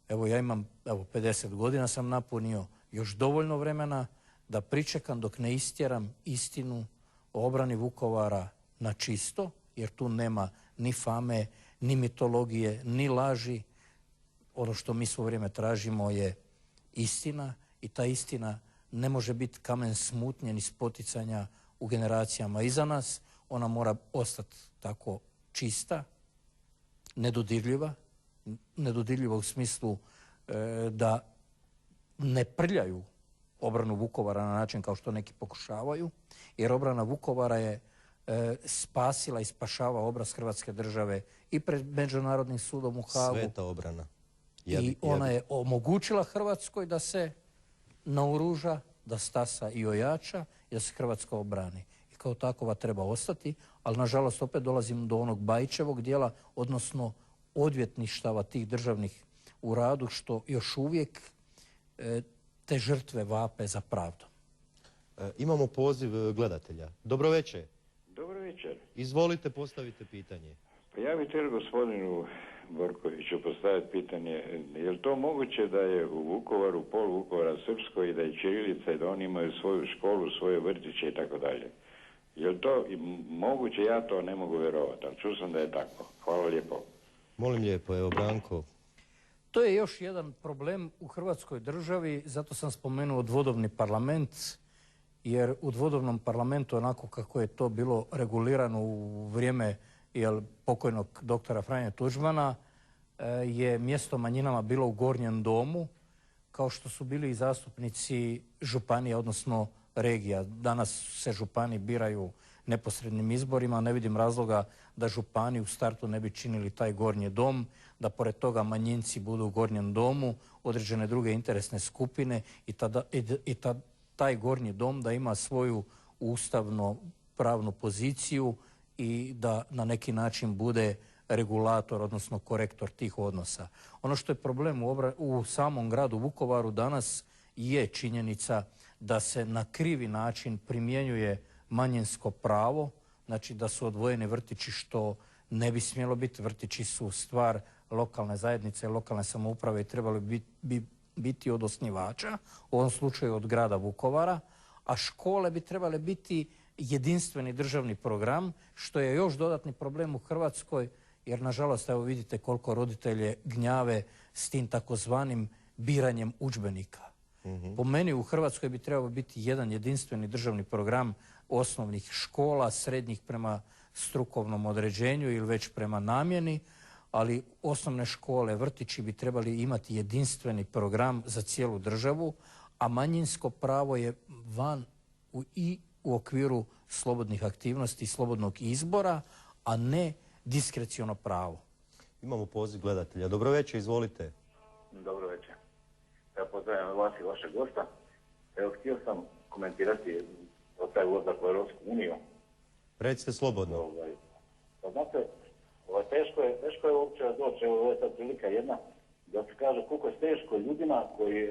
evo ja imam 50 godina sam napunio, još dovoljno vremena da pričekam dok ne istjeram istinu o obrani Vukovara na čisto, jer tu nema ni fame, ni mitologije, ni laži. Ono što mi svo vrijeme tražimo je istina i ta istina ne može biti kamen smutnje ni spoticanja u generacijama iza nas. Ona mora ostati tako čista, nedodirljiva u smislu da ne prljaju obranu Vukovara na način kao što neki pokušavaju, jer obrana Vukovara je spasila i spašava obraz Hrvatske države i pred Međunarodnim sudom u Hagu. Sveta obrana. I ona je omogućila Hrvatskoj da se naoruža, da stasa i ojača i da se Hrvatska obrani. I kao takova treba ostati, ali nažalost opet dolazim do onog Bajićevog dijela, odnosno odvjetništava tih državnih u radu, što još uvijek te žrtve vape za pravdom. Imamo poziv gledatelja. Dobro večer. Dobro večer. večer. Izvolite, postavite pitanje. Pa ja bih htio gospodinu Borkoviću postaviti pitanje, je li to moguće da je u Vukovaru, pol Vukovara srpsko i da je ćirilica i da oni imaju svoju školu, svoje vrtiće i tako dalje? Je li to moguće? Ja to ne mogu vjerovati, ali čuo sam da je tako. Hvala lijepo. Molim lijepo, evo Branko. To je još jedan problem u Hrvatskoj državi, zato sam spomenuo dvodobni parlament, jer u dvodobnom parlamentu, onako kako je to bilo regulirano u vrijeme pokojnog doktora Franje Tuđmana, je mjesto manjinama bilo u Gornjem domu, kao što su bili i zastupnici županija, odnosno regija. Danas se župani biraju neposrednim izborima, ne vidim razloga da župani u startu ne bi činili taj Gornji dom, da pored toga manjinci budu u Gornjem domu, određene druge interesne skupine i taj Gornji dom da ima svoju ustavno pravnu poziciju i da na neki način bude regulator, odnosno korektor tih odnosa. Ono što je problem u samom gradu Vukovaru danas je činjenica da se na krivi način primjenjuje manjinsko pravo, znači da su odvojeni vrtići, što ne bi smjelo biti. Vrtići su stvar lokalne zajednice, lokalne samouprave i trebali biti od osnivača, u ovom slučaju od grada Vukovara, a škole bi trebale biti jedinstveni državni program, što je još dodatni problem u Hrvatskoj, jer nažalost, evo vidite koliko roditelje gnjave s tim takozvanim biranjem udžbenika. Po meni u Hrvatskoj bi trebao biti jedan jedinstveni državni program osnovnih škola, srednjih prema strukovnom određenju ili već prema namjeni, ali osnovne škole, vrtići bi trebali imati jedinstveni program za cijelu državu, a manjinsko pravo je van i u okviru slobodnih aktivnosti, slobodnog izbora, a ne diskreciono pravo. Imamo poziv gledatelja. Dobro večer, izvolite. Dobro večer. Ja pozdravljam vas i vašeg gosta. Evo, htio sam komentirati o taj ulazak u Europsku uniju. Recite slobodno. Pa znate, teško je uopće doći, evo, ovo je sad prilika jedna, da se kaže koliko je teško ljudima koji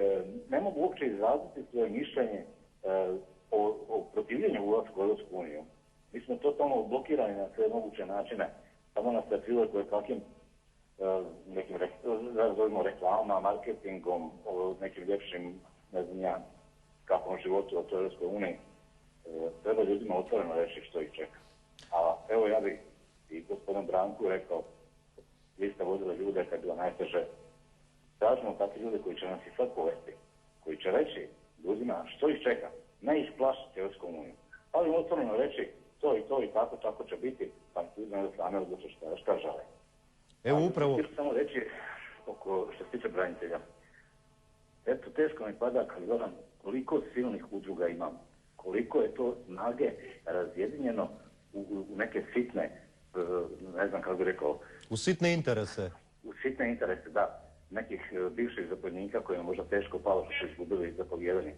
ne mogu uopće izraziti svoje mišljenje o protivljenju ulasku u Europsku uniju. Mi smo totalno blokirani na sve moguće načine. Samo nas se prilike koje kakvim nekim reklama, marketingom, nekim ljepšim, ne znam ja, kakvom životu u Europskoj uniji. Treba ljudima otvoreno reći što ih čeka. A evo ja bih i gospodinu Branku rekao, vi ste vodili ljude kad je bilo najteže. Tražimo takvi ljude koji će nas i sad povesti, koji će reći ljudima što ih čeka, ne ih plašiti Europskom uniju, ali otvoreno reći to i tako će biti, pa ljudima da same odluče šta žele. Evo upravo... Htio samo reći oko što se tiče branitelja. Eto, teško mi pada kad gledam koliko silnih udruga imamo, koliko je to snage razjedinjeno u neke sitne, ne znam kako bih rekao... U sitne interese. U sitne interese, da. Nekih bivših zapovjednika koji je možda teško palo što su izgubili zapovjedanje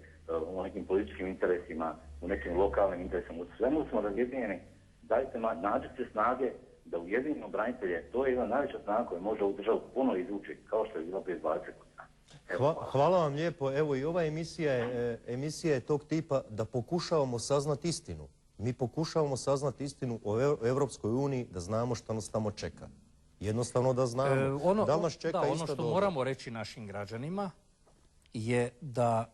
u nekim političkim interesima, u nekim lokalnim interesima. U svemu smo razjedinjeni. Dajte, nađite snage da ujedinimo branitelje. To je jedna najveća snaga koja može ovu državu puno izvući, kao što je bila prije 20 godina. Hvala vam lijepo. Evo i ova emisija je tog tipa da pokušavamo saznati istinu. Mi pokušavamo saznati istinu o Europskoj uniji, da znamo što nas tamo čeka. Jednostavno da znamo da nas čeka isto ono što moramo reći našim građanima je da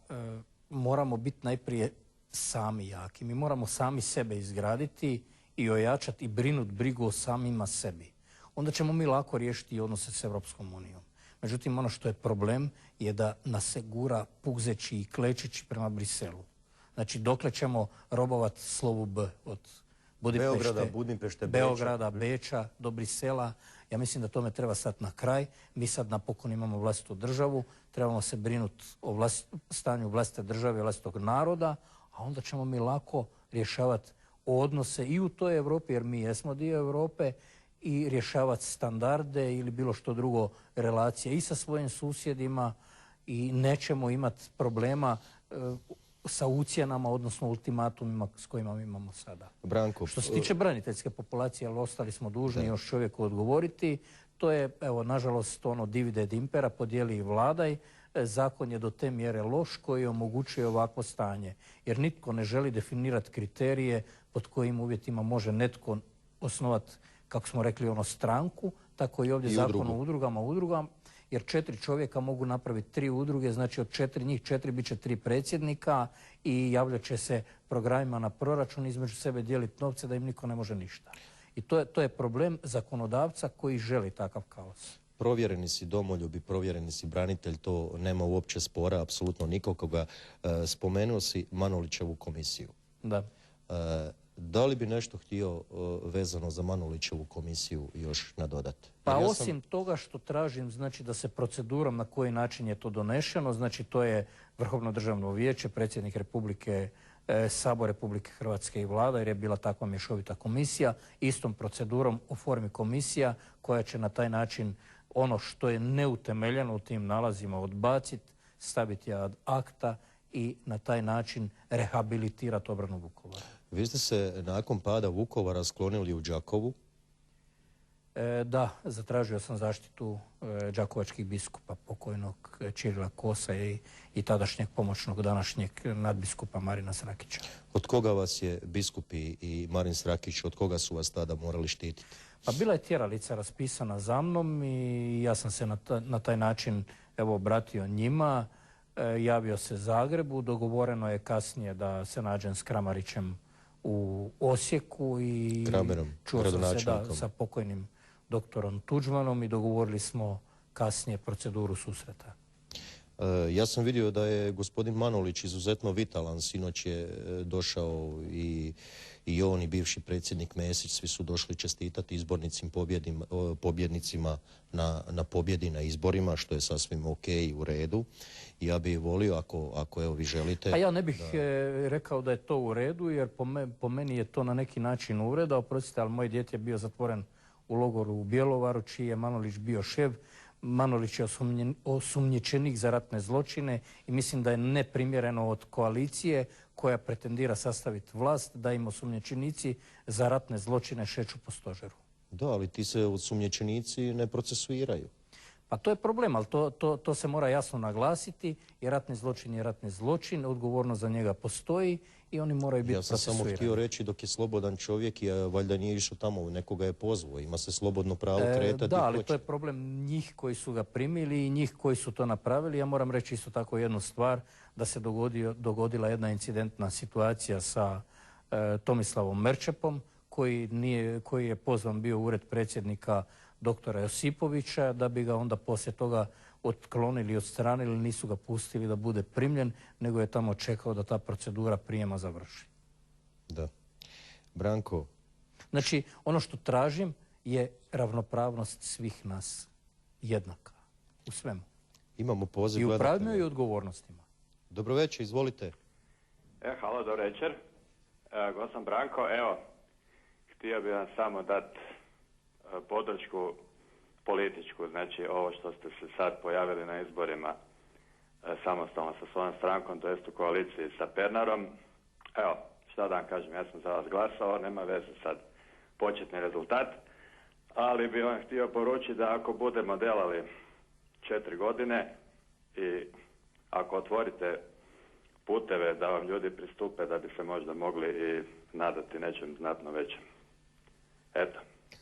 moramo biti najprije sami jaki. Mi moramo sami sebe izgraditi i ojačati i brinuti brigu o samima sebi. Onda ćemo mi lako riješiti i odnose s Europskom unijom. Međutim, ono što je problem je da nas se gura pugzeći i klečeći prema Briselu. Znači, dokle ćemo robovati slovu B od Beograda, Beča do Brisela. Ja mislim da tome treba stati na kraj. Mi sad napokon imamo vlastitu državu, trebamo se brinuti o stanju vlastite države, vlastitog naroda, a onda ćemo mi lako rješavati odnose i u toj Europi, jer mi jesmo dio Europe, i rješavati standarde ili bilo što drugo, relacije i sa svojim susjedima, i nećemo imati problema sa ucjenama, odnosno ultimatumima s kojima mi imamo sada. Branko, što se tiče braniteljske populacije, ali ostali smo dužni još čovjeku odgovoriti, to je, evo, nažalost, ono divide et impera, podijeli i vladaj. Zakon je do te mjere loš koji omogućuje ovakvo stanje. Jer nitko ne želi definirati kriterije pod kojim uvjetima može netko osnovati, kako smo rekli, stranku, tako i ovdje zakon o udrugama, jer 4 čovjeka mogu napraviti 3 udruge, znači od 4 njih 4 bit će 3 predsjednika i javljat će se programima na proračun, između sebe dijeliti novce da im niko ne može ništa. I to je problem zakonodavca koji želi takav kaos. Provjereni si domoljub i provjereni si branitelj, to nema uopće spora, apsolutno nikoga. Spomenuo si Manolićevu komisiju. Da. Da li bi nešto htio vezano za Manolićevu komisiju još nadodati? Pa osim toga što tražim, znači da se procedurom na koji način je to donešeno, znači to je Vrhovno državno vijeće, predsjednik Republike, Sabor Republike Hrvatske i Vlada, jer je bila takva mješovita komisija, istom procedurom u formi komisija koja će na taj način ono što je neutemeljeno u tim nalazima odbaciti, staviti ad akta i na taj način rehabilitirati obranu Vukovara. Vi ste se nakon pada Vukovara sklonili u Đakovu? Da, zatražio sam zaštitu đakovačkih biskupa, pokojnog Čirila Kosa i tadašnjeg pomoćnog današnjeg nadbiskupa Marina Srakića. Od koga vas je biskup i Marin Srakić, od koga su vas tada morali štititi? Pa bila je tjeralica raspisana za mnom i ja sam se na taj način obratio njima. Javio se Zagrebu, dogovoreno je kasnije da se nađem s Kramarićem u Osijeku i čuo sam se sa pokojnim doktorom Tuđmanom i dogovorili smo kasnije proceduru susreta. Ja sam vidio da je gospodin Manolić izuzetno vitalan, sinoć je došao i on i bivši predsjednik Mesić, svi su došli čestitati izbornicim pobjednicima na pobjedi na izborima, što je sasvim ok i u redu. Ja bih volio, ako evo vi želite... A ja ne bih rekao da je to u redu, jer po meni je to na neki način uvreda. Oprostite, ali moj djed je bio zatvoren u logoru u Bjelovaru, čiji je Manolić bio šef. Manolić je osumnjičenik za ratne zločine i mislim da je neprimjereno od koalicije koja pretendira sastaviti vlast da im osumnjičenici za ratne zločine šeću po stožeru. Da, ali ti se osumnjičenici ne procesuiraju. Pa to je problem, ali to se mora jasno naglasiti, jer ratni zločin je ratni zločin, odgovornost za njega postoji i oni moraju biti procesuirani. Ja sam samo htio reći dok je slobodan čovjek i valjda nije išao tamo, nekoga je pozvao, ima se slobodno pravo kretati. Da, ali to je problem njih koji su ga primili i njih koji su to napravili. Ja moram reći isto tako jednu stvar, da se dogodila jedna incidentna situacija sa Tomislavom Merčepom, koji je pozvan bio u ured predsjednika doktora Josipovića, da bi ga onda poslije toga otklonili, odstranili, nisu ga pustili da bude primljen, nego je tamo čekao da ta procedura prijema završi. Da. Branko? Znači, ono što tražim je ravnopravnost svih nas jednaka u svemu. Imamo poziv i u pravima i u odgovornostima. Dobro večer, izvolite. Halo, dobro večer. Gospodin Branko, evo, htio bih vam samo dati podršku političku, znači ovo što ste se sad pojavili na izborima samostalno sa svojom strankom, to jest u koaliciji sa Pernarom. Evo, šta da vam kažem, ja sam za vas glasao, nema veze sad početni rezultat, ali bih vam htio poručiti da ako budemo delali 4 godine i ako otvorite puteve da vam ljudi pristupe, da bi se možda mogli i nadati nečem znatno većem. Eto.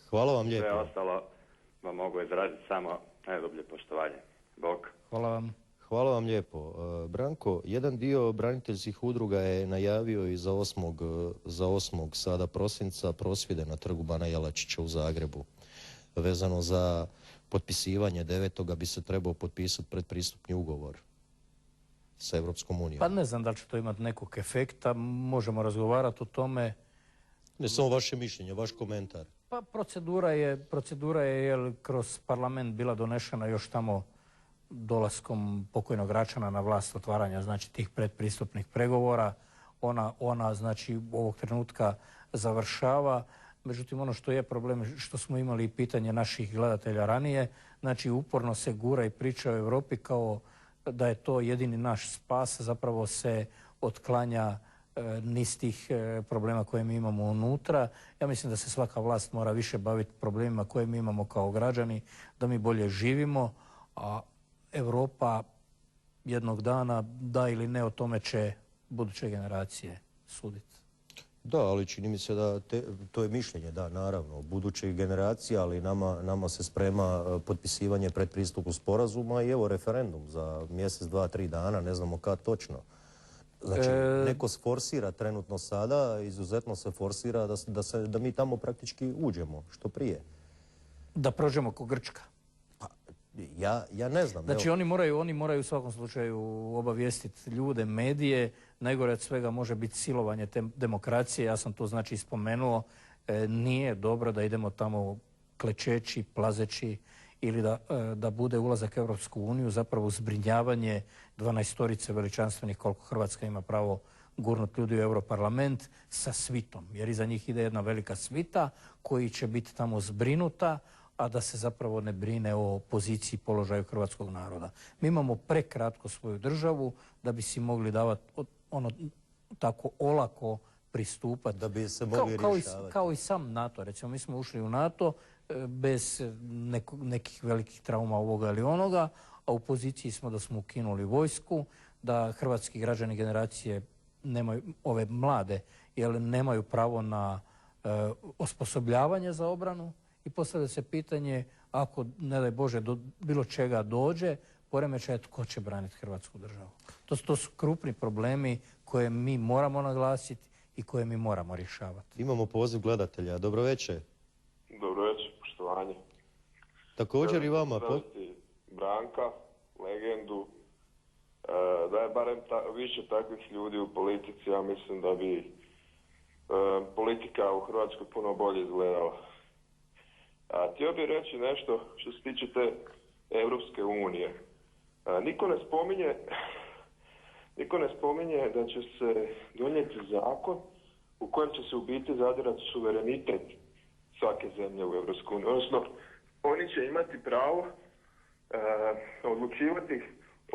Hvala vam lijepo. Sve ostalo vam mogu izraziti samo najdublje poštovanje. Bog. Hvala vam. Hvala vam lijepo. Branko, jedan dio braniteljskih udruga je najavio i za 8. sada prosinca prosvjede na trgu Bana Jelačića u Zagrebu. Vezano za potpisivanje 9. bi se trebao potpisati predpristupni ugovor sa Europskom unijom. Pa ne znam da li će to imati nekog efekta, možemo razgovarati o tome. Ne samo vaše mišljenje, vaš komentar. Pa procedura je kroz parlament bila donešena još tamo dolaskom pokojnog Račana na vlast, otvaranja znači tih predpristupnih pregovora. Ona znači ovog trenutka završava. Međutim, ono što je problem, što smo imali i pitanje naših gledatelja ranije, znači uporno se gura i priča o Europi kao da je to jedini naš spas, zapravo se otklanja niz tih problema koje mi imamo unutra. Ja mislim da se svaka vlast mora više baviti problemima koje mi imamo kao građani, da mi bolje živimo, a Europa jednog dana, da ili ne, o tome će buduće generacije suditi. Da, ali čini mi se da to je mišljenje, da, naravno, budućih generacija, ali nama se sprema potpisivanje predpristupnog sporazuma i evo referendum za mjesec, 2, 3 dana, ne znamo kad točno. Znači, neko sforsira trenutno sada, izuzetno se forsira da mi tamo praktički uđemo, što prije. Da prođemo ko Grčka. Pa, ja ne znam. Znači, oni moraju u svakom slučaju obavijestiti ljude, medije. Najgore od svega može biti silovanje te demokracije. Ja sam to znači spomenuo. Nije dobro da idemo tamo klečeći, plazeći ili da bude ulazak u Europsku uniju, zapravo zbrinjavanje 12 veličanstvenih koliko Hrvatska ima pravo gurnuti ljudi u Europarlament sa svitom. Jer iza njih ide jedna velika svita koji će biti tamo zbrinuta, a da se zapravo ne brine o poziciji i položaju hrvatskog naroda. Mi imamo prekratko svoju državu da bi si mogli davati tako olako pristupati. Da bi se mogli rješavati. Kao i sam NATO. Recimo, mi smo ušli u NATO bez nekih velikih trauma ovoga ili onoga, a u poziciji smo da smo ukinuli vojsku, da hrvatski građani generacije nemaju, ove mlade, jer nemaju pravo na osposobljavanje za obranu i postavlja se pitanje ako, ne daj Bože, do bilo čega dođe, poremećaj tko će braniti Hrvatsku državu. To su krupni problemi koje mi moramo naglasiti i koje mi moramo rješavati. Imamo poziv gledatelja. Dobro večer. Dobro večer, poštovanje. Također i vama. Branka, legendu, da je barem više takvih ljudi u politici, ja mislim da bi politika u Hrvatskoj puno bolje izgledala. Htio bih reći nešto što se tiče te Europske unije. Niko ne spominje da će se donijeti zakon u kojem će se u biti zadirati suverenitet svake zemlje u Europskoj uniji. Odnosno, oni će imati pravo odlučivati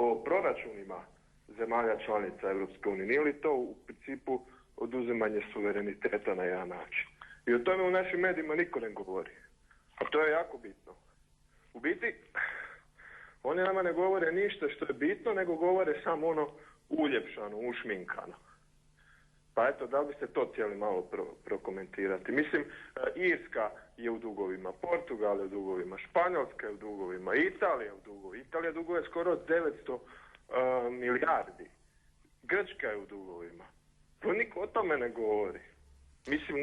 o proračunima zemalja članica Europske unije. Nije li to u principu oduzimanje suvereniteta na jedan način? I o tome u našim medijima niko ne govori. A to je jako bitno. U biti, oni nama ne govore ništa što je bitno, nego govore samo ono uljepšano, ušminkano. Pa eto, da li biste to htjeli malo prokomentirati? Mislim, Irska je u dugovima, Portugal je u dugovima, Španjolska je u dugovima, Italija je u dugovima. Italija duguje skoro 900 milijardi. Grčka je u dugovima. To niko o tome ne govori. Mislim,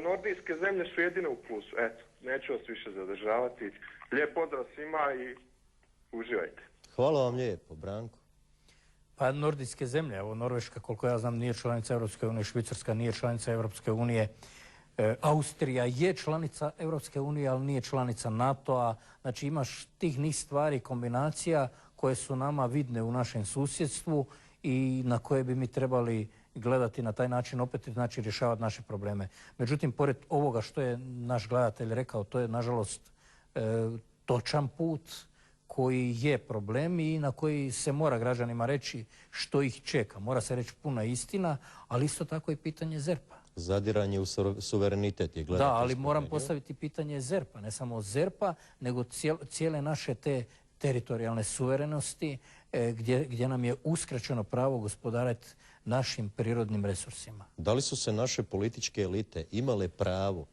nordijske zemlje su jedine u plusu. Eto, neću vas više zadržavati. Lijep pozdrav svima i uživajte. Hvala vam lijepo, Branko. Pa nordijske zemlje, evo Norveška, koliko ja znam, nije članica Europske unije, Švicarska nije članica Europske unije, Austrija je članica Europske unije, ali nije članica NATO-a. Znači imaš tih niz stvari, kombinacija koje su nama vidne u našem susjedstvu i na koje bi mi trebali gledati na taj način, opet znači rješavati naše probleme. Međutim, pored ovoga što je naš gledatelj rekao, to je nažalost točan put koji je problem i na koji se mora građanima reći što ih čeka. Mora se reći puna istina, ali isto tako i pitanje ZERP-a. Zadiranje u suverenitet je gledati. Da, ali moram postaviti pitanje ZERP-a, ne samo ZERP-a, nego cijele naše te teritorijalne suverenosti gdje nam je uskraćeno pravo gospodariti našim prirodnim resursima. Da li su se naše političke elite imale pravo,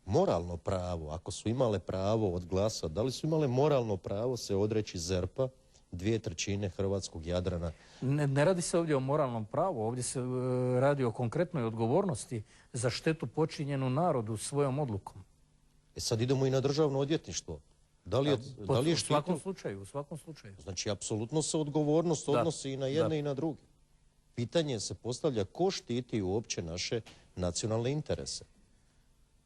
moralno pravo, ako su imale pravo od glasa, da li su imale moralno pravo se odreći ZERP-a, 2/3 hrvatskog Jadrana? Ne radi se ovdje o moralnom pravu, ovdje se radi o konkretnoj odgovornosti za štetu počinjenu narodu svojom odlukom. Sad idemo i na državno odvjetništvo. U svakom slučaju. Znači, apsolutno se odgovornost odnosi i na jedne i na druge. Pitanje se postavlja ko štiti uopće naše nacionalne interese.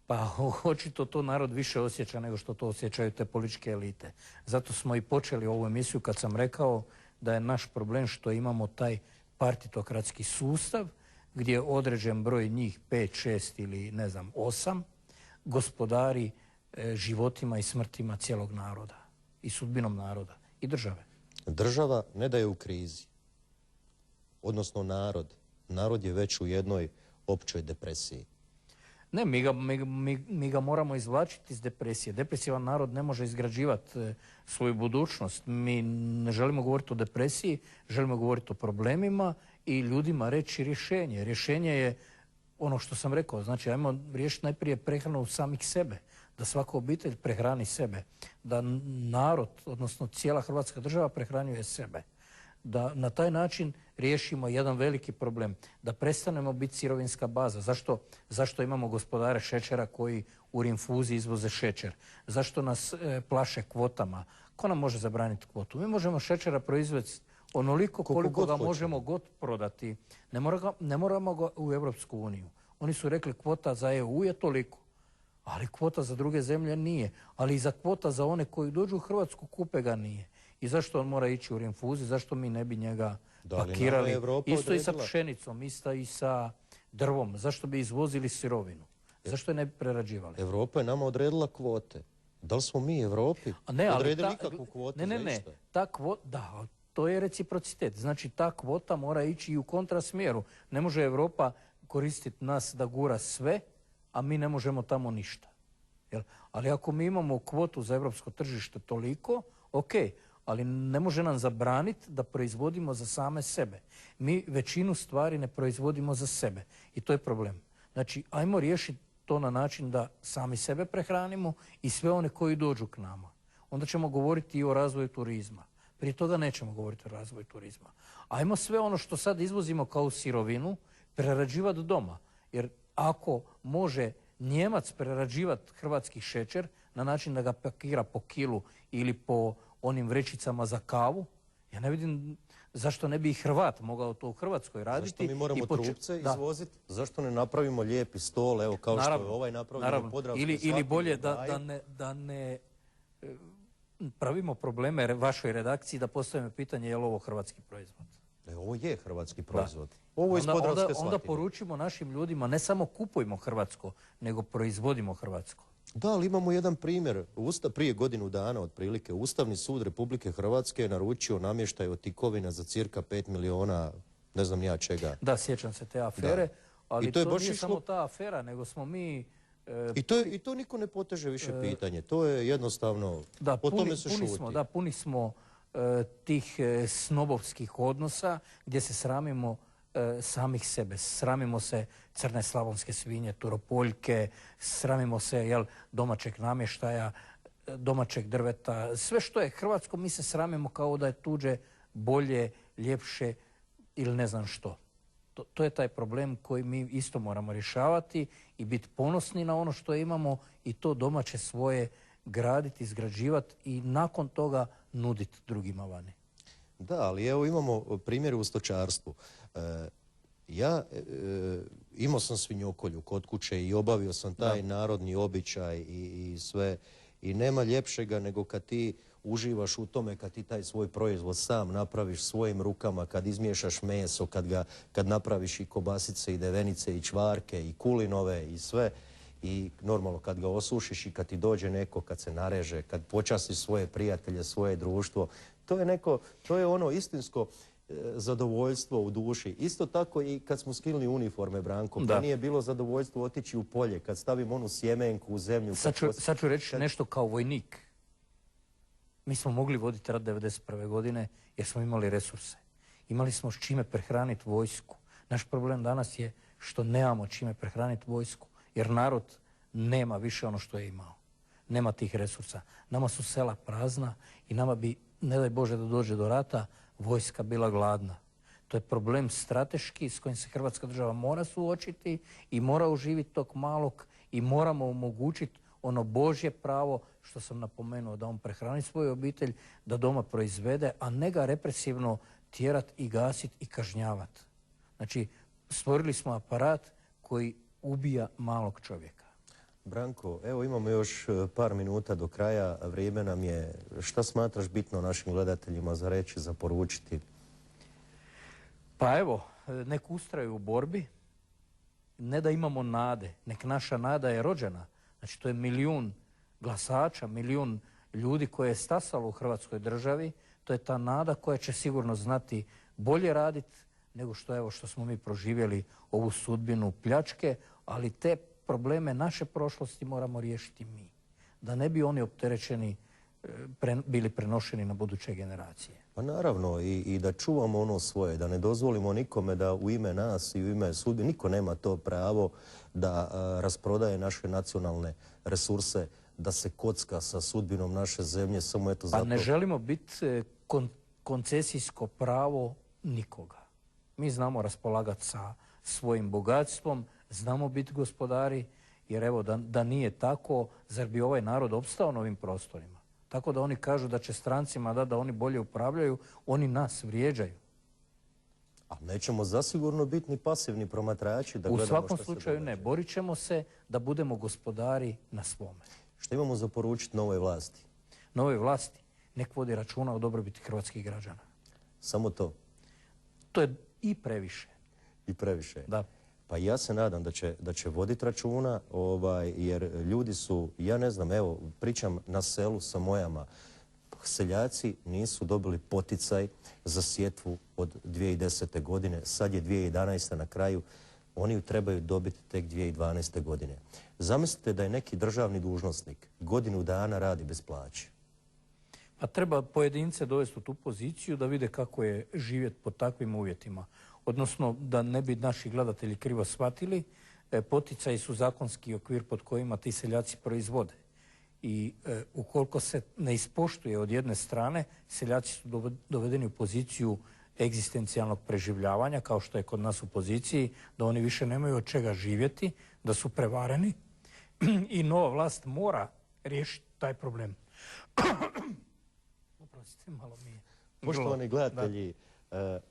Pa očito to narod više osjeća nego što to osjećaju te političke elite. Zato smo i počeli ovu emisiju kad sam rekao da je naš problem što imamo taj partitokratski sustav gdje određen broj njih 5, 6 ili ne znam 8 gospodari životima i smrtima cijelog naroda i sudbinom naroda i države. Država ne da je u krizi, odnosno narod. Narod je već u jednoj općoj depresiji. Ne, mi ga moramo izvlačiti iz depresije. Depresivan narod ne može izgrađivati svoju budućnost. Mi ne želimo govoriti o depresiji, želimo govoriti o problemima i ljudima reći rješenje. Rješenje je ono što sam rekao, znači ajmo riješiti najprije prehranu samih sebe, da svaka obitelj prehrani sebe, da narod, odnosno cijela Hrvatska država prehranjuje sebe, da na taj način riješimo jedan veliki problem, da prestanemo biti sirovinska baza. Zašto imamo gospodare šećera koji u rinfuzi izvoze šećer? Zašto nas plaše kvotama? Ko nam može zabraniti kvotu? Mi možemo šećera proizvesti onoliko koliko ga možemo god prodati. Ne moramo ga u Europsku uniju. Oni su rekli kvota za EU je toliko, ali kvota za druge zemlje nije. Ali i za kvota za one koji dođu u Hrvatsku kupe ga nije. I zašto on mora ići u rinfuzi? Zašto mi ne bi njega pakirali? Isto i sa pšenicom, isto i sa drvom. Zašto bi izvozili sirovinu? Zašto je ne bi prerađivali? Evropa je nama odredila kvote. Da li smo mi Evropi odredili ikakvu kvotu za išta? Ta kvota, da, to je reciprocitet. Znači ta kvota mora ići i u kontrasmjeru. Ne može Evropa koristiti nas da gura sve, a mi ne možemo tamo ništa. Ali ako mi imamo kvotu za evropsko tržište toliko, ok, ali ne može nam zabraniti da proizvodimo za same sebe. Mi većinu stvari ne proizvodimo za sebe i to je problem. Znači, ajmo riješiti to na način da sami sebe prehranimo i sve one koji dođu k nama. Onda ćemo govoriti i o razvoju turizma. Prije toga nećemo govoriti o razvoju turizma. Ajmo sve ono što sad izvozimo kao sirovinu prerađivati doma. Jer ako može Njemac prerađivati hrvatski šećer na način da ga pakira po kilu ili po onim vrećicama za kavu, ja ne vidim zašto ne bi i Hrvat mogao to u Hrvatskoj raditi. Zašto mi moramo trupce izvoziti? Zašto ne napravimo lijepi stol, evo kao što je ovaj napravljeno Podravskoj? Ili bolje da ne pravimo probleme vašoj redakciji da postavimo pitanje je li ovo hrvatski proizvod. Ovo je hrvatski proizvod. Ovo iz Podravske Slatine. Onda poručimo našim ljudima ne samo kupujmo hrvatsko, nego proizvodimo hrvatsko. Da, ali imamo jedan primjer. Prije godinu dana otprilike Ustavni sud Republike Hrvatske je naručio namještaj od tikovina za cirka 5 miliona, ne znam ja čega. Da, sjećam se te afere, ali to nije samo ta afera, nego smo mi... I to niko ne poteže više pitanje. To je jednostavno, po tome se šuti. Puni smo tih snobovskih odnosa gdje se sramimo samih sebe. Sramimo se crne slavonske svinje, turopoljke, sramimo se domaćeg namještaja, domaćeg drveta. Sve što je hrvatsko mi se sramimo kao da je tuđe, bolje, ljepše ili ne znam što. To je taj problem koji mi isto moramo rješavati i biti ponosni na ono što imamo i to domaće svoje graditi, izgrađivati i nakon toga nuditi drugima vani. Da, ali evo imamo primjer u stočarstvu. Ja imao sam svinjokolju kod kuće i obavio sam taj narodni običaj i sve. I nema ljepšega nego kad ti uživaš u tome, kad ti taj svoj proizvod sam napraviš svojim rukama, kad izmiješaš meso, kad napraviš i kobasice i devenice i čvarke i kulinove i sve. I normalno kad ga osušiš i kad ti dođe neko, kad se nareže, kad počastiš svoje prijatelje, svoje društvo, to je ono istinsko zadovoljstvo u duši. Isto tako i kad smo skinuli uniforme, Branko, pa nije bilo zadovoljstvo otići u polje, kad stavimo onu sjemenku u zemlju. Sad ću reći nešto kao vojnik. Mi smo mogli voditi rat 1991. godine jer smo imali resurse. Imali smo s čime prehraniti vojsku. Naš problem danas je što nemamo čime prehraniti vojsku. Jer narod nema više ono što je imao. Nema tih resursa. Nama su sela prazna i nama bi, ne daj Bože da dođe do rata, vojska bila gladna. To je problem strateški s kojim se Hrvatska država mora suočiti i mora oživiti tog malog i moramo omogućiti ono Božje pravo što sam napomenuo, da on prehrani svoju obitelj, da doma proizvede, a ne ga represivno tjerat i gasit i kažnjavat. Znači, stvorili smo aparat koji ubija malog čovjeka. Branko, evo imamo još par minuta do kraja, vrijeme nam je. Šta smatraš bitno našim gledateljima za reći, za poručiti? Pa evo, nek ustraju u borbi, ne da imamo nade, nek naša nada je rođena. Znači to je 1 milijun glasača, 1 milijun ljudi koje je stasalo u Hrvatskoj državi, to je ta nada koja će sigurno znati bolje raditi nego što smo mi proživjeli ovu sudbinu pljačke, ali te probleme naše prošlosti moramo riješiti mi. Da ne bi oni opterećeni bili prenošeni na buduće generacije. Pa naravno i da čuvamo ono svoje, da ne dozvolimo nikome da u ime nas i u ime sudbine, niko nema to pravo da rasprodaje naše nacionalne resurse, da se kocka sa sudbinom naše zemlje samo eto zato... Pa ne želimo biti koncesijsko pravo nikoga. Mi znamo raspolagati sa svojim bogatstvom, znamo biti gospodari, jer evo da nije tako, zar bi ovaj narod opstao na ovim prostorima? Tako da oni kažu da će strancima da oni bolje upravljaju, oni nas vrijeđaju. A nećemo zasigurno biti ni pasivni promatrači da gledamo što se događa. U svakom slučaju ne. Borit ćemo se da budemo gospodari na svome. Što imamo za poručiti novoj vlasti? Novoj vlasti nek vodi računa o dobrobiti hrvatskih građana. Samo to? To je i previše. I previše? Da. Pa ja se nadam da će voditi računa, jer ljudi su, ja ne znam, evo, pričam na selu sa mojama, seljaci nisu dobili poticaj za sjetvu od 2010. godine, sad je 2011. na kraju, oni ju trebaju dobiti tek 2012. godine. Zamislite da je neki državni dužnosnik godinu dana radi bez plaće. Pa treba pojedince dovesti u tu poziciju da vide kako je živjeti pod takvim uvjetima. Odnosno, da ne bi naši gledatelji krivo shvatili, poticaji su zakonski okvir pod kojima ti seljaci proizvode. I ukoliko se ne ispoštuje od jedne strane, seljaci su dovedeni u poziciju egzistencijalnog preživljavanja, kao što je kod nas u poziciji, da oni više nemaju od čega živjeti, da su prevareni i nova vlast mora riješiti taj problem. Oprostite, malo mi je... Poštovani gledatelji,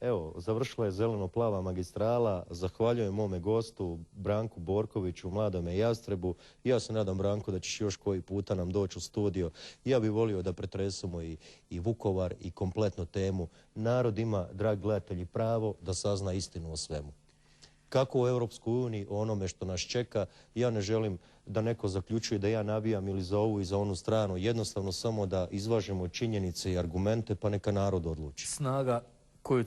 evo, završila je zeleno-plava magistrala. Zahvaljujem mome gostu, Branku Borkoviću, mladome Jastrebu. Ja se nadam, Branko, da ćeš još koji puta nam doći u studio. Ja bih volio da pretresemo i Vukovar i kompletnu temu. Narod ima, dragi gledatelji, pravo da sazna istinu o svemu. Kako u Europskoj uniji, o onome što nas čeka, ja ne želim da neko zaključuje da ja navijam ili za ovu i za onu stranu. Jednostavno samo da izvažemo činjenice i argumente, pa neka narod odluči. Snaga koju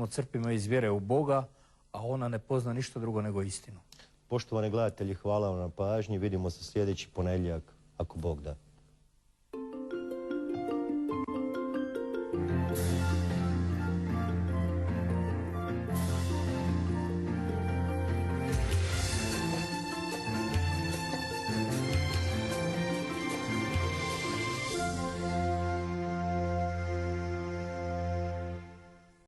crpimo iz vjere u Boga, a ona ne pozna ništa drugo nego istinu. Poštovani gledatelji, hvala vam na pažnji. Vidimo se sljedeći ponedjeljak, ako Bog da.